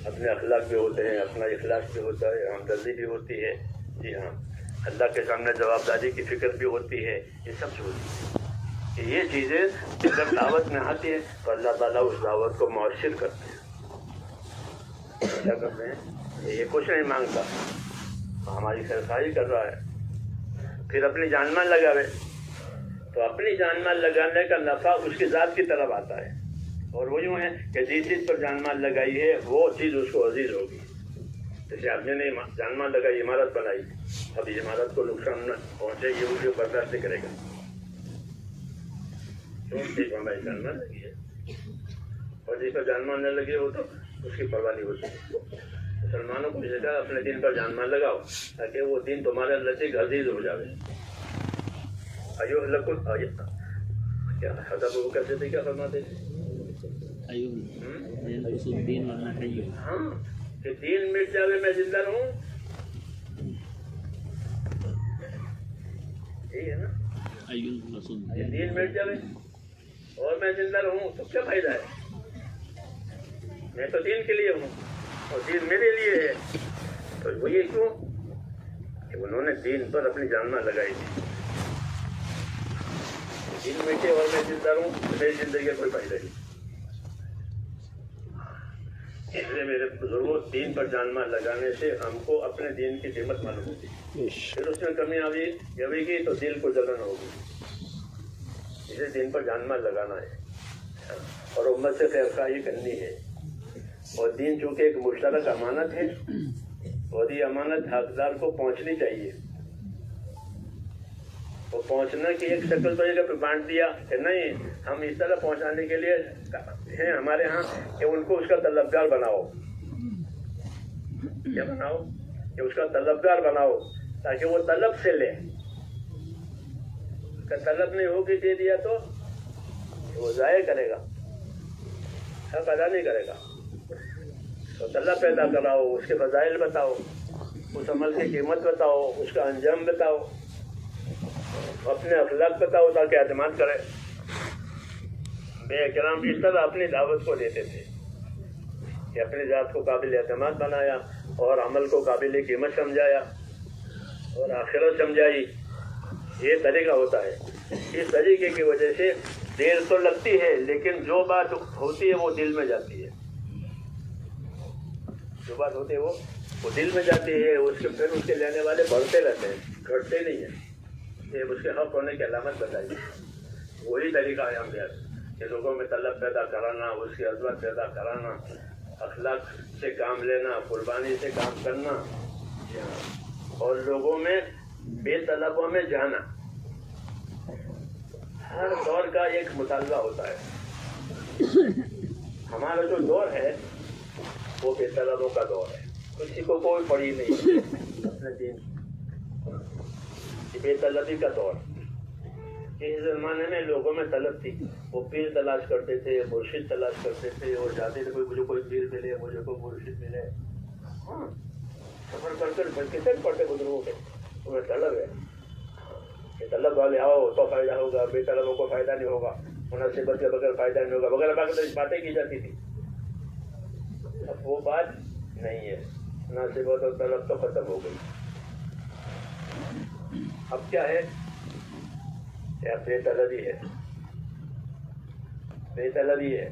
اپنے اخلاق بھی ہوتے ہیں، اپنا اخلاص بھی ہوتا ہے، ہمدردی بھی ہوتی ہے. جی ہاں، اللہ کے سامنے جواب داری کی فکر بھی ہوتی ہے. یہ سب ہوتی ہے کہ یہ چیزیں جب دعوت میں آتی ہے تو اللہ تعالیٰ اس دعوت کو مؤثر کرتے ہیں. کیا کرتے ہیں؟ یہ کچھ نہیں مانگتا، ہماری خیرخواہی کر رہا ہے. پھر اپنی جان مال لگاوے تو اپنی جان مال لگانے کا نفع اس کی ذات کی طرف آتا ہے. اور وہ یوں ہے کہ جس چیز پر جان مال لگائی ہے وہ چیز اس کو عزیز ہوگی. جیسے آدمی نے جان مال لگائی، عمارت بنائی، اب عمارت کو نقصان نہ پہنچے یہ وہ برداشت نہیں کرے گا. ہماری جان مال لگی ہے، اور جس پر جان مال نہ لگی ہو تو اس کی پرواہ نہیں ہوتی. مسلمانوں کو اسے کہا اپنے دین پر جان مال لگاؤ تاکہ وہ دین تمہارے نزدیک عزیز ہو جائے. کیا حضرت وہ کہتے تھے، کیا فرماتے تھے؟ ہاں کہ دین مٹ جاوے میں زندہ رہوں. یہی ہے نا، دین مٹ جاوے اور میں زندہ رہوں تو کیا فائدہ ہے؟ میں تو دین کے لیے ہوں اور دین میرے لیے ہے. تو وہ یہ کیوں کہ انہوں نے دین پر اپنی جان مال لگائی تھی. دین مٹے اور میں زندہ رہوں تو میری زندگی کا کوئی فائدہ نہیں. اس لیے میرے بزرگوں، دین پر جان مال لگانے سے ہم کو اپنے دین کی قیمت معلوم ہوتی. پھر اس میں کمی آئی جبھی کی تو دل کو جلن ہوگی. اسے دین پر جان مال لگانا ہے اور امت سے خیرخواہی کرنی ہے. اور دین چونکہ ایک مشترک امانت ہے اور یہ امانت حقدار کو پہنچنی چاہیے. اور پہنچنا کی ایک شکل تو یہ بانٹ دیا کہ نہیں، ہم اس طرح پہنچانے کے لیے ہیں ہمارے ہاں کہ ان کو اس کا طلبگار بناؤ. کیا بناؤ؟ کہ اس کا طلبگار بناؤ تاکہ وہ طلب سے لے. کہ طلب نہیں ہوگی دے دیا تو وہ ضائع کرے گا، حق ادا نہیں کرے گا. تو طلب پیدا کراؤ، اس کے فضائل بتاؤ، اس عمل کی قیمت بتاؤ، اس کا انجام بتاؤ، اپنے اخلاق بتاؤ تاکہ اعتماد کرے. انبیاء کرام اس طرح اپنی دعوت کو دیتے تھے کہ اپنی ذات کو قابل اعتماد بنایا اور عمل کو قابل قیمت سمجھایا اور آخرت سمجھائی. یہ طریقہ ہوتا ہے. اس طریقے کی وجہ سے دیر تو لگتی ہے لیکن جو بات ہوتی ہے وہ دل میں جاتی ہے. جو بات ہوتی ہے وہ دل میں جاتی ہے. اس کے پھر اس کے لینے والے بڑھتے رہتے ہیں، گھٹتے نہیں ہیں. یہ اس کے حق ہونے کی علامت بتائی. وہی طریقہ ہے ہم کہ لوگوں میں طلب پیدا کرانا، اس کی عظمت پیدا کرانا، اخلاق سے کام لینا، قربانی سے کام کرنا اور لوگوں میں بے طلبوں میں جانا. ہر دور کا ایک مطالبہ ہوتا ہے. ہمارا جو دور ہے وہ بے طلبوں کا دور ہے. کسی کو کوئی پڑی نہیں اپنے دین. بے طلبی کا دور. اس زمانے میں لوگوں میں طلب تھی، وہ پیر تلاش کرتے تھے، مرشد تلاش کرتے تھے اور چاہتے تھے مجھے کوئی پیر ملے، مجھے کوئی مرشد ملے. ہاں، سفر کر کر کتنے پڑھتے بزرگوں کے تمہیں طلب ہے کہ طلب والے آؤ تو فائدہ ہوگا، بے طلبوں کو فائدہ نہیں ہوگا، مناسبت کے بغیر فائدہ نہیں ہوگا، وغیرہ وغیرہ باتیں کی جاتی تھی. اب وہ بات نہیں ہے. مناسبت اور طلب تو ختم ہو گئی. اب کیا ہے یا بے طلبی ہے؟ بے طلبی ہے.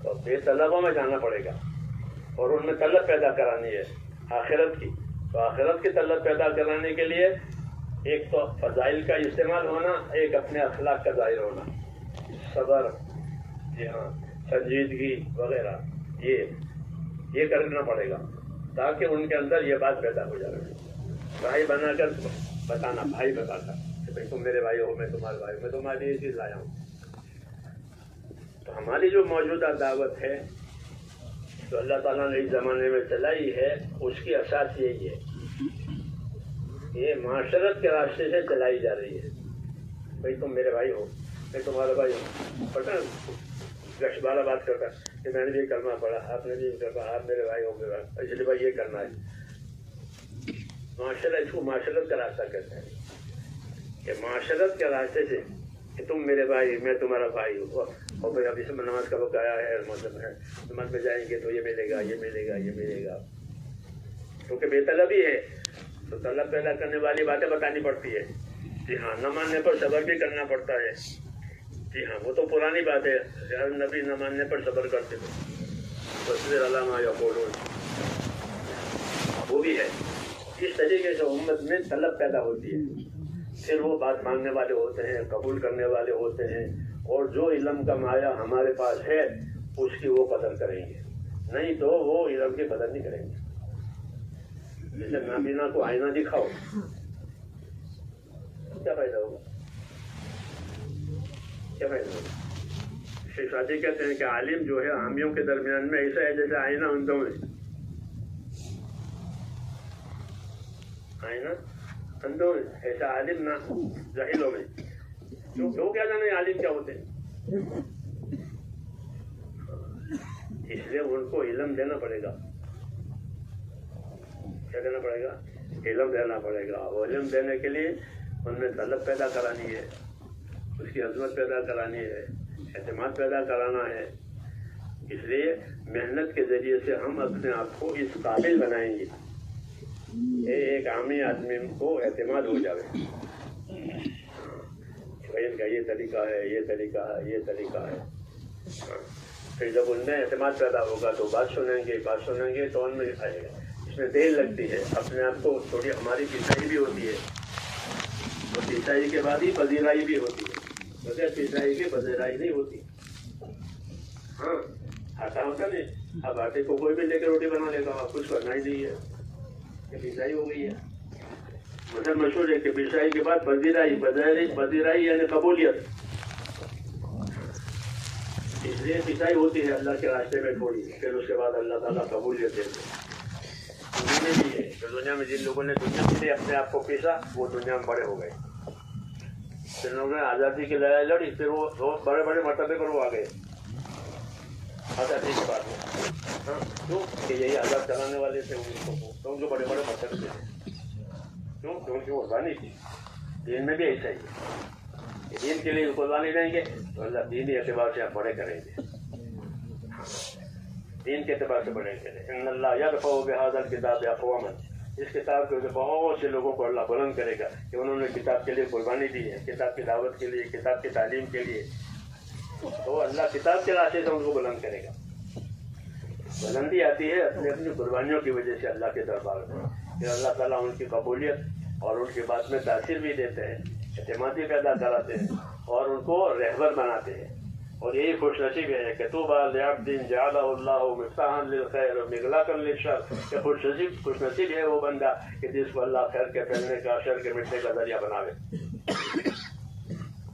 تو بے طلبوں میں جانا پڑے گا اور ان میں طلب پیدا کرانی ہے آخرت کی. تو آخرت کی طلب پیدا کرانے کے لیے ایک تو فضائل کا استعمال ہونا، ایک اپنے اخلاق کا ظاہر ہونا، صبر، جی ہاں، سنجیدگی وغیرہ، یہ کرنا پڑے گا تاکہ ان کے اندر یہ بات پیدا ہو جائے. بھائی بنا کر بتانا، بھائی بتا کر کہ بھائی تم میرے بھائی ہو، میں تمہارے بھائی ہوں، میں تمہارے لیے یہ چیز لایا ہوں. تو ہماری جو موجودہ دعوت ہے جو اللہ تعالیٰ نے اس زمانے میں چلائی ہے، اس کی اساس یہی ہے، یہ معاشرت کے راستے سے چلائی جا رہی ہے. بھائی تم میرے بھائی ہو، میں تمہارا بھائی ہوں. پتہ گش والا بات کرتا کہ میں نے بھی کلمہ پڑھا، آپ نے بھی کلمہ، آپ میرے بھائی ہو گئے، اس لیے بھائی یہ کرنا ہے. معاشرت، اس کو معاشرت کا راستہ کہتے ہیں کہ معاشرت کے راستے سے کہ تم میرے بھائی، میں تمہارا بھائی ہوں. اور بھائی ابھی سے نماز کا وقت آیا ہے، مطلب ہے نماز میں جائیں گے تو یہ ملے گا، یہ ملے گا، یہ ملے گا. کیونکہ بے طلبی ہے تو طلب پیدا کرنے والی باتیں بتانی پڑتی ہے. جی ہاں، نہ ماننے پر صبر بھی کرنا پڑتا ہے. جی ہاں، وہ تو پرانی بات ہے، نبی نہ ماننے پر صبر کرتے تھے. تصویر علامہ یا بولو وہ بھی ہے. اس طریقے سے امت میں طلب پیدا ہوتی ہے. پھر وہ بات مانگنے والے ہوتے ہیں، قبول کرنے والے ہوتے ہیں، اور جو علم کا مایا ہمارے پاس ہے اس کی وہ قدر کریں گے، نہیں تو وہ علم کی قدر نہیں کریں گے. جیسے نابینا کو آئینہ دکھاؤ، کیا فائدہ ہوگا؟ کیا فائدہ ہوگا؟ شیخ سعدی کہتے ہیں کہ عالم جو ہے عامیوں کے درمیان میں ایسا ہے جیسے آئینہ اندھوں میں. آئینہ اندھوں میں ایسا عالم نہ جاہلوں میں. کیوں کیا جانے عالم کیا ہوتے ہیں؟ اس لیے ان کو علم دینا پڑے گا. کیا دینا پڑے گا؟ علم دینا پڑے گا. اور علم دینے کے لیے ان میں طلب پیدا کرانی ہے، اس کی عظمت پیدا کرانی ہے، اعتماد پیدا کرانا ہے. اس لیے محنت کے ذریعے سے ہم اپنے آپ کو اس قابل بنائیں گے ایک عامی آدمی کو اعتماد ہو جائے. ان کا یہ طریقہ ہے، یہ طریقہ ہے، یہ طریقہ ہے. پھر جب ان میں اعتماد پیدا ہوگا تو بات سنیں گے تو ان میں آئے گا. اس میں دیر لگتی ہے، اپنے آپ کو تھوڑی ہماری پیسائی بھی ہوتی ہے، اور پیسائی کے بعد ہی پذیرائی بھی ہوتی ہے. بغیر پیسائی کی پذیرائی نہیں ہوتی. ہاں، آٹا ہوتا نہیں، اب آٹے کو کوئی بھی لے کے روٹی بنا لے گا، کچھ کرنا ہی نہیں ہے، کہ پیسائی ہو گئی ہے. مطلب مشہور ہے کہ پیسائی کے بعد پذیرائی یعنی قبولیت. اس لیے پیسائی ہوتی ہے اللہ کے راستے میں تھوڑی، پھر اس کے بعد اللہ تعالیٰ قبولیت دیتے ہیں. دنیا میں بھی ہے کہ دنیا میں جن لوگوں نے دنیا کے لیے اپنے آپ کو پیسا وہ دنیا میں بڑے ہو گئے. جن لوگوں نے آزادی کی لڑائی لڑی پھر وہ بڑے بڑے مرتبے پر وہ آ گئے آزادی کے بعد میں. کیوں کہ یہی آزاد چلانے والے تھے تو ان کو بڑے بڑے مرتبے تھے. کیوں کہ ان کی قربانی تھی. دین میں بھی ایسا ہی ہے، دین کے لیے قربانی دیں گے تو اللہ دینی اعتبار سے آپ بڑے کریں گے، دین کے اعتبار سے بڑے کریں. ان اللہ یرفع بہذا الکتاب اقواما، اس کتاب کے بہت سے لوگوں کو اللہ بلند کرے گا کہ انہوں نے کتاب کے لیے قربانی دی ہے، کتاب کی دعوت کے لیے، کتاب کی تعلیم کے لیے. تو اللہ کتاب کے راستے سے ان کو بلند کرے گا. بلندی آتی ہے اپنی اپنی قربانیوں کی وجہ سے اللہ کے دربار میں. پھر اللہ تعالیٰ ان کی قبولیت اور ان کی بات میں تاثیر بھی دیتے ہیں، اعتمادی پیدا کراتے ہیں اور ان کو رہبر بناتے ہیں. اور یہی خوش نصیب ہے کہ طوبیٰ لعبد جعلہ اللہ مفتاحا للخیر ومغلاقا للشر، کہ خوش نصیب ہے وہ بندہ کہ جس کو اللہ خیر کے پھیلنے کا، شر کے مٹنے کا ذریعہ بناوے.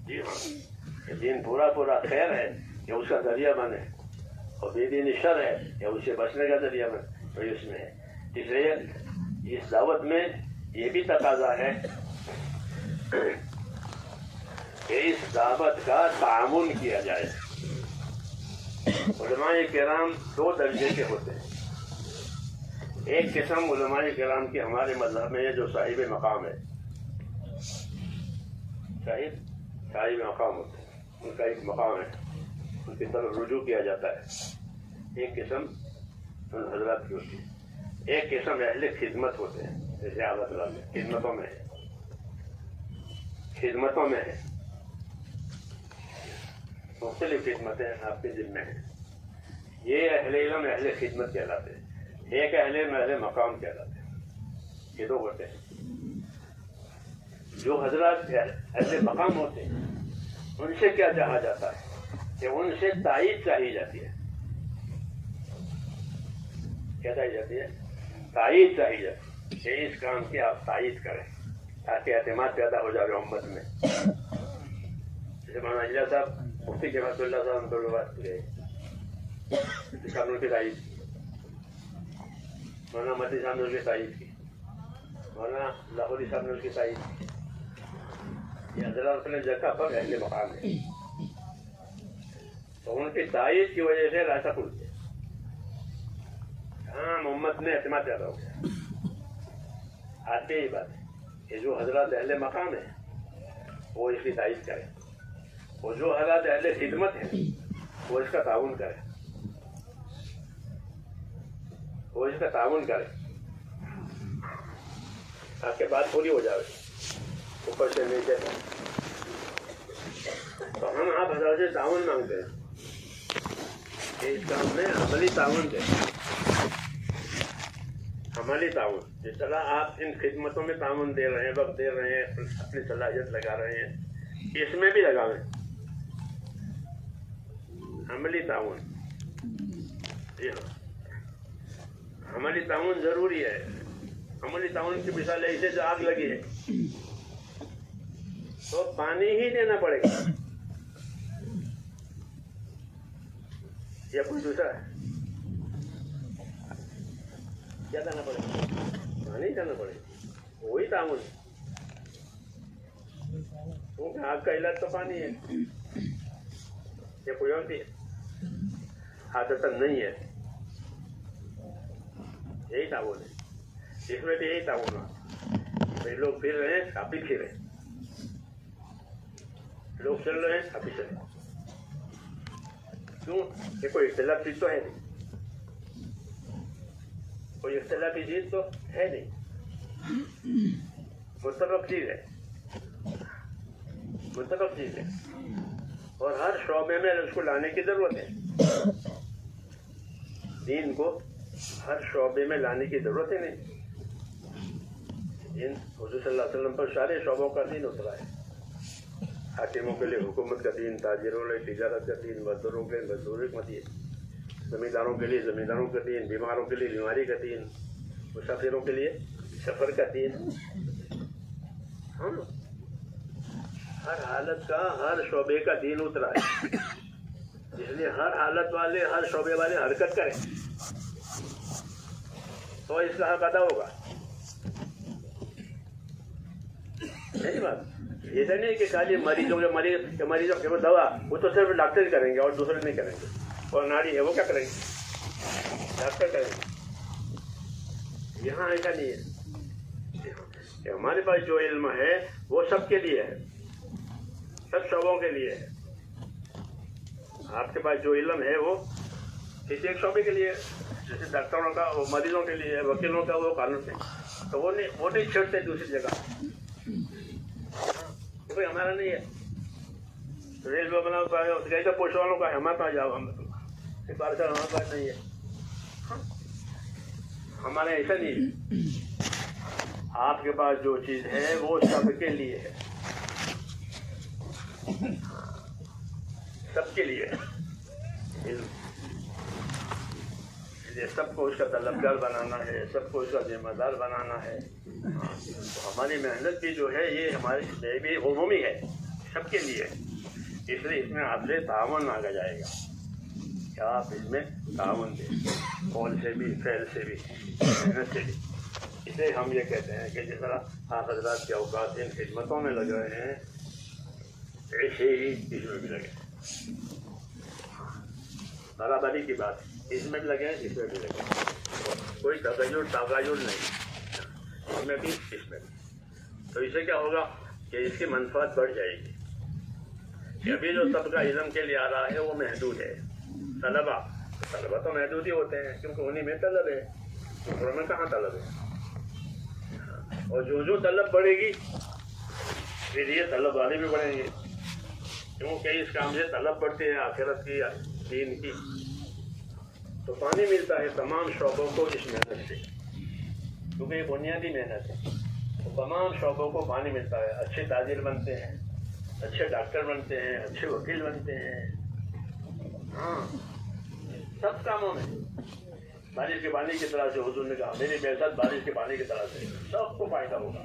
جی ہاں، کہ دین پورا خیر ہے کہ اس کا ذریعہ بنے، اور بے دینی شر ہے کہ اسے بچنے کا ذریعہ بنے. تو اس میں ہے، اس لیے اس دعوت میں یہ بھی تقاضا ہے کہ اس دعوت کا تعاون کیا جائے. علماء کرام دو درجے کے ہوتے ہیں. ایک قسم علماء کرام کی ہمارے مذہب میں ہے جو صاحب مقام ہے، صاحب مقام ہوتے ہیں، ان کا ایک مقام ہے، ان کی طرف رجوع کیا جاتا ہے. ایک قسم ان حضرات کی ہوتی ہے. ایک قسم اہل خدمت ہوتے ہیں، جیسے آباد والے خدمتوں میں خدمتوں میں ہیں، مختلف خدمتیں آپ کے ذمہ ہیں. یہ اہل علم اہل خدمت کہلاتے ہیں، ایک اہل علم اہل مقام کہلاتے ہیں. یہ دو ہوتے ہیں. جو حضرات اہل مقام ہوتے ہیں ان سے کیا چاہا جاتا ہے کہ ان سے تائید چاہی جاتی ہے. کیا چاہی جاتی ہے؟ تائید چاہی جاتی ہے کہ اس کام کی آپ تائید کریں تاکہ اعتماد پیدا ہو جائے امت میں. جیسے مولانا اجلا صاحب مفتی جماعت اللہ صاحب بات گئے کی تائید کی، مولانا مدنی صاحب نے اس کی تائید کی، مولانا لاہوری صاحب نے اس کی تائید کی. یہ حضرات اپنے جگہ پر اہل مقام ہے تو ان کی تائید کی وجہ سے راستہ کھل گیا. ہاں محمد نے اعتماد پیدا ہو گیا. آج کی یہی بات ہے کہ جو حضرات اہل مقام ہیں وہ اس کی تائید کریں، اور جو حضرات اہل خدمت ہیں وہ اس کا تعاون کریں، وہ اس کا تعاون کریں تاکہ بات پوری ہو جائے اوپر سے نیچے. تو ہم آپ حضرات سے تعاون مانگتے ہیں کہ اس کام میں عملی تعاون دیں. عملی تعاون جس طرح آپ ان خدمتوں میں تعاون دے رہے ہیں، وقت دے رہے ہیں، اپنی صلاحیت لگا رہے ہیں، اس میں بھی لگاویں. عملی تعاون، عملی تعاون ضروری ہے. عملی تعاون کی مثال ہے، اسے جو آگ لگی ہے تو پانی ہی دینا پڑے گا یا کوئی دوسرا ہے؟ کیا دینا پڑے گا؟ پانی دینا پڑے گا. وہی تعاون، کیونکہ آگ کا علاج تو پانی ہے یا کوئی اور بھی عادتاً نہیں ہے. یہی تعاون ہے. اس میں بھی یہی تعاون ہے. لوگ پھر رہے ہیں آپ بھی پھریں، لوگ چل رہے ہیں آپ بھی چلیں. کیوں کہ کوئی اختلاف چیز تو ہے نہیں، کوئی اختلافی چیز تو ہے نہیں، متفق چیز ہے، متفق چیز ہے. اور ہر شعبے میں اس کو لانے کی ضرورت ہے. دین کو ہر شعبے میں لانے کی ضرورت ہے نہیں. حضور صلی اللہ علیہ وسلم پر سارے شعبوں کا دین اترا ہے. حاکموں کے لیے حکومت کا دین، تاجروں کے لیے تجارت کا دین، مزدوروں کے لیے مزدوری کا دین، زمینداروں کے لیے زمینداروں کا دین، بیماروں کے لیے بیماری کا دین، مسافروں کے لیے سفر کا دین. ہر حالت کا ہر شعبے کا دین اترا ہے. اس لیے ہر حالت والے ہر شعبے والے حرکت کریں تو اصلاح پیدا ہوگا. نہیں بات ایسا نہیں کہ خالی مریضوں کے وہ دوا وہ تو صرف ڈاکٹر ہی کریں گے اور دوسرے نہیں کریں گے. اور ناڑی ہے وہ کیا کریں گے؟ ڈاکٹر کریں گے. یہاں ایسا نہیں ہے کہ ہمارے پاس جو علم ہے وہ سب کے لیے ہے، سب شعبوں کے لیے ہے. آپ کے پاس جو علم ہے وہ کسی ایک شعبے کے لیے ہے. جیسے ڈاکٹروں کا وہ مریضوں کے لیے ہے، وکیلوں کا وہ قانون سے، تو وہ نہیں چھڑتے دوسری جگہ. کوئی ہمارا نہیں ہے. ریلوے بنا گئے تو پولیس والوں کا ہمارے پاس جاؤ، ہمارے پاس نہیں ہے. ہمارے ایسا نہیں ہے. آپ کے پاس جو چیز ہے وہ سب کے لیے ہے، سب کے لیے علم. سب کو اس کا طلبگار بنانا ہے، سب کو اس کا ذمہ دار بنانا ہے. تو ہماری محنت بھی جو ہے یہ ہماری بھی عمومی ہے، سب کے لیے. اس لیے اس میں آپ سے تعاون مانگا جائے گا کہ آپ اس میں تعاون دیں، قول سے بھی، فعل سے بھی، محنت سے بھی. اس لیے ہم یہ کہتے ہیں کہ جس طرح آپ حضرات کے اوقات ان خدمتوں میں لگ رہے ہیں ایسے ہی اس میں بھی لگے. برابری کی بات، اس میں بھی لگے اس میں بھی لگے، کوئی تغیر نہیں، اس میں بھی اس میں بھی. تو اس سے کیا ہوگا کہ اس کی منفعت بڑھ جائے گی. کہ ابھی جو طبقہ علم کے لیے آ رہا ہے وہ محدود ہے. طلبہ تو محدود ہی ہوتے ہیں کیونکہ انہیں میں طلب ہے، دوسروں میں کہاں طلب ہے. اور جو طلب بڑھے گی پھر یہ طلب والے بھی بڑھیں گے، کیونکہ اس کام سے طلب بڑھتے ہیں آخرت کی، دین کی. تو پانی ملتا ہے تمام شعبوں کو اس محنت سے، کیونکہ یہ بنیادی محنت ہے. تو تمام شعبوں کو پانی ملتا ہے. اچھے تاجر بنتے ہیں، اچھے ڈاکٹر بنتے ہیں، اچھے وکیل بنتے ہیں. ہاں، سب کاموں میں بارش کے پانی کی طرح سے. حضور نے کہا میری بعثت بارش کے پانی کی طرح سے، سب کو فائدہ ہوگا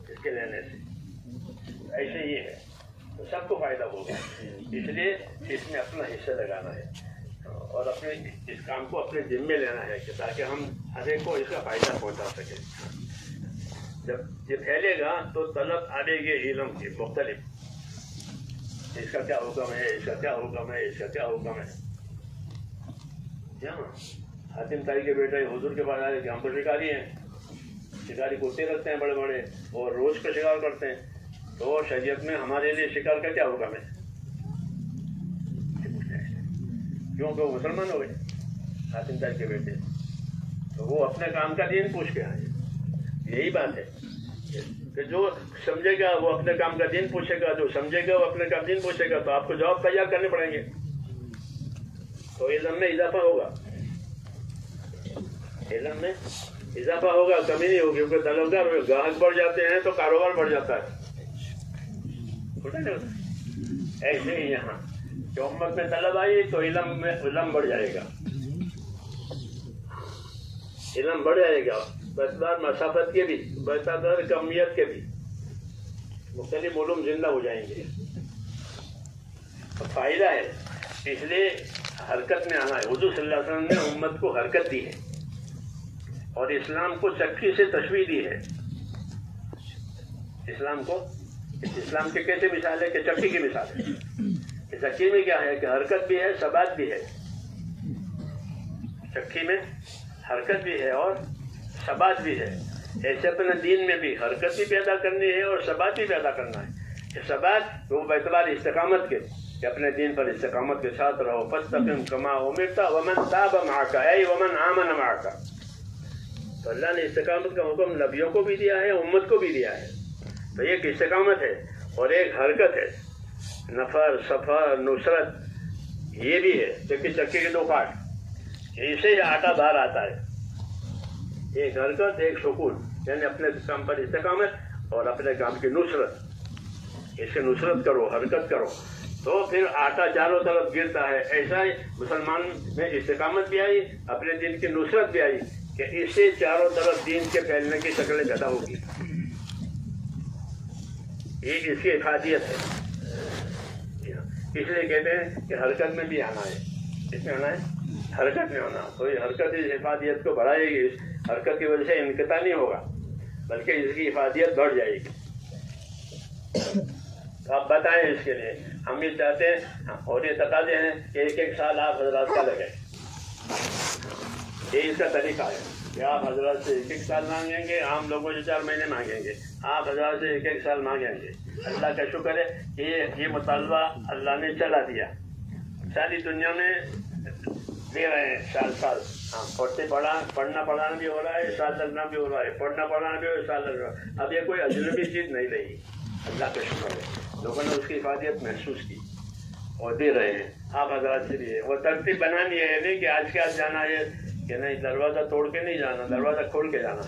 اس کے لینے سے. ایسے ہی ہے، تو سب کو فائدہ ہوگا. اس لیے اس میں اپنا حصہ لگانا ہے اور اپنے اس کام کو اپنے ذمے لینا ہے کہ تاکہ ہم ہر ایک کو اس کا فائدہ پہنچا سکیں. جب یہ پھیلے گا تو طلب آئے گی علم کی مختلف، اس کا کیا حکم ہے، اس کا کیا حکم ہے، اس کا کیا حکم ہے. حاتم طائی کے بیٹے حضور کے پاس آئے کہ ہم تو شکاری ہیں، شکاری کتے رکھتے ہیں بڑے بڑے اور روز کا شکار کرتے ہیں، تو شریعت میں ہمارے لیے شکار کا کیا حکم ہے؟ کیونکہ وہ مسلمان ہو گئے حاتم طائی کے بیٹے، تو وہ اپنے کام کا دین پوچھ کے آئے. یہی بات ہے کہ جو سمجھے گا وہ اپنے کام کا دین پوچھے گا، جو سمجھے گا وہ اپنے کام دین پوچھے گا. تو آپ کو جواب تیار کرنے پڑیں گے، تو علم میں اضافہ ہوگا، علم میں اضافہ ہوگا، کمی نہیں ہوگی. کیونکہ طلبگار گاہک بڑھ جاتے ہیں تو کاروبار بڑھ جاتا ہے. ایسے ہی یہاں کہ امت میں طلب آئی تو علم بڑھ جائے گا، علم بڑھ جائے گا. بسدار مسافت کے بھی، بسدار کمیت کے بھی مختلف علوم زندہ ہو جائیں گے. فائدہ ہے، اس لیے حرکت میں آنا ہے. حضور صلی اللہ علیہ وسلم نے امت کو حرکت دی ہے اور اسلام کو چکی سے تشبیہ دی ہے. اسلام کے کیسے مثال ہے کہ چکی کی مثال ہے. کہ چکی میں کیا ہے کہ حرکت بھی ہے، ثبات بھی ہے. چکی میں حرکت بھی ہے اور ثبات بھی ہے. ایسے اپنے دین میں بھی حرکت بھی پیدا کرنی ہے اور ثبات بھی پیدا کرنا ہے. کہ ثبات وہ باعتبار استقامت کے، کہ اپنے دین پر استقامت کے ساتھ رہو. فاستقم کما امرت ومن تاب معک ای ومن آمن معک. تو اللہ نے استقامت کا حکم نبیوں کو بھی دیا ہے، امت کو بھی دیا ہے. تو ایک استقامت ہے اور ایک حرکت ہے. نفر، سفر، نصرت یہ بھی ہے. چکی کے دو پارٹ، اسے ہی آٹا باہر آتا ہے. ایک حرکت، ایک سکون، یعنی اپنے کام پر استقامت اور اپنے کام کی نصرت. اس سے نصرت کرو، حرکت کرو تو پھر آٹا چاروں طرف گرتا ہے. ایسا ہی مسلمان میں استقامت بھی آئی، اپنے دین کی نصرت بھی آئی کہ اس سے چاروں طرف دین کے پھیلنے کی شکلیں پیدا ہوگی. یہ اس کی افادیت ہے. اس لیے کہتے ہیں کہ حرکت میں بھی آنا ہے. اس میں آنا ہے، حرکت میں ہونا. تو یہ حرکت اس افادیت کو بڑھائے گی. اس حرکت کی وجہ سے انقطاع نہیں ہوگا بلکہ اس کی افادیت بڑھ جائے گی. تو آپ بتائیں اس کے لیے. ہم بھی چاہتے ہیں اور یہ تقاضے ہیں کہ ایک سال آپ حضرات کا لگے. یہ اس کا طریقہ ہے کہ آپ حضرات سے ایک سال مانگیں گے، عام لوگوں سے 4 مہینے مانگیں گے. آپ حضرات سے ایک سال مانگیں گے. اللہ کا شکر ہے کہ یہ مطالبہ اللہ نے چلا دیا. ساری دنیا میں دے رہے ہیں سال. پڑھنا پڑھانا بھی ہو رہا ہے، سال لگنا بھی ہو رہا ہے. پڑھنا پڑھانا بھی ہو رہا ہے، سال لگ رہا ہے. اب یہ کوئی اجنبی چیز نہیں رہی. اللہ کا شکر ہے لوگوں نے اس کی افادیت محسوس کی اور دے رہے ہیں. آپ حضرات سے بھی ہے. وہ ترتیب بنانی ہے، نہیں کہ آج کے آج جانا ہے کہ نہیں دروازہ توڑ کے نہیں جانا، دروازہ کھول کے جانا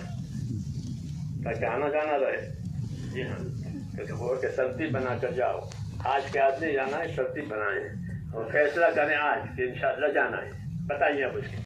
تاکہ آنا جانا رہے. جی ہاں، کہ ترتیب بنا کر جاؤ. آج کے آج نہیں جانا ہے، ترتیب بنائیں اور فیصلہ کریں آج کہ انشاءاللہ جانا ہے. بتائیے اب اس کی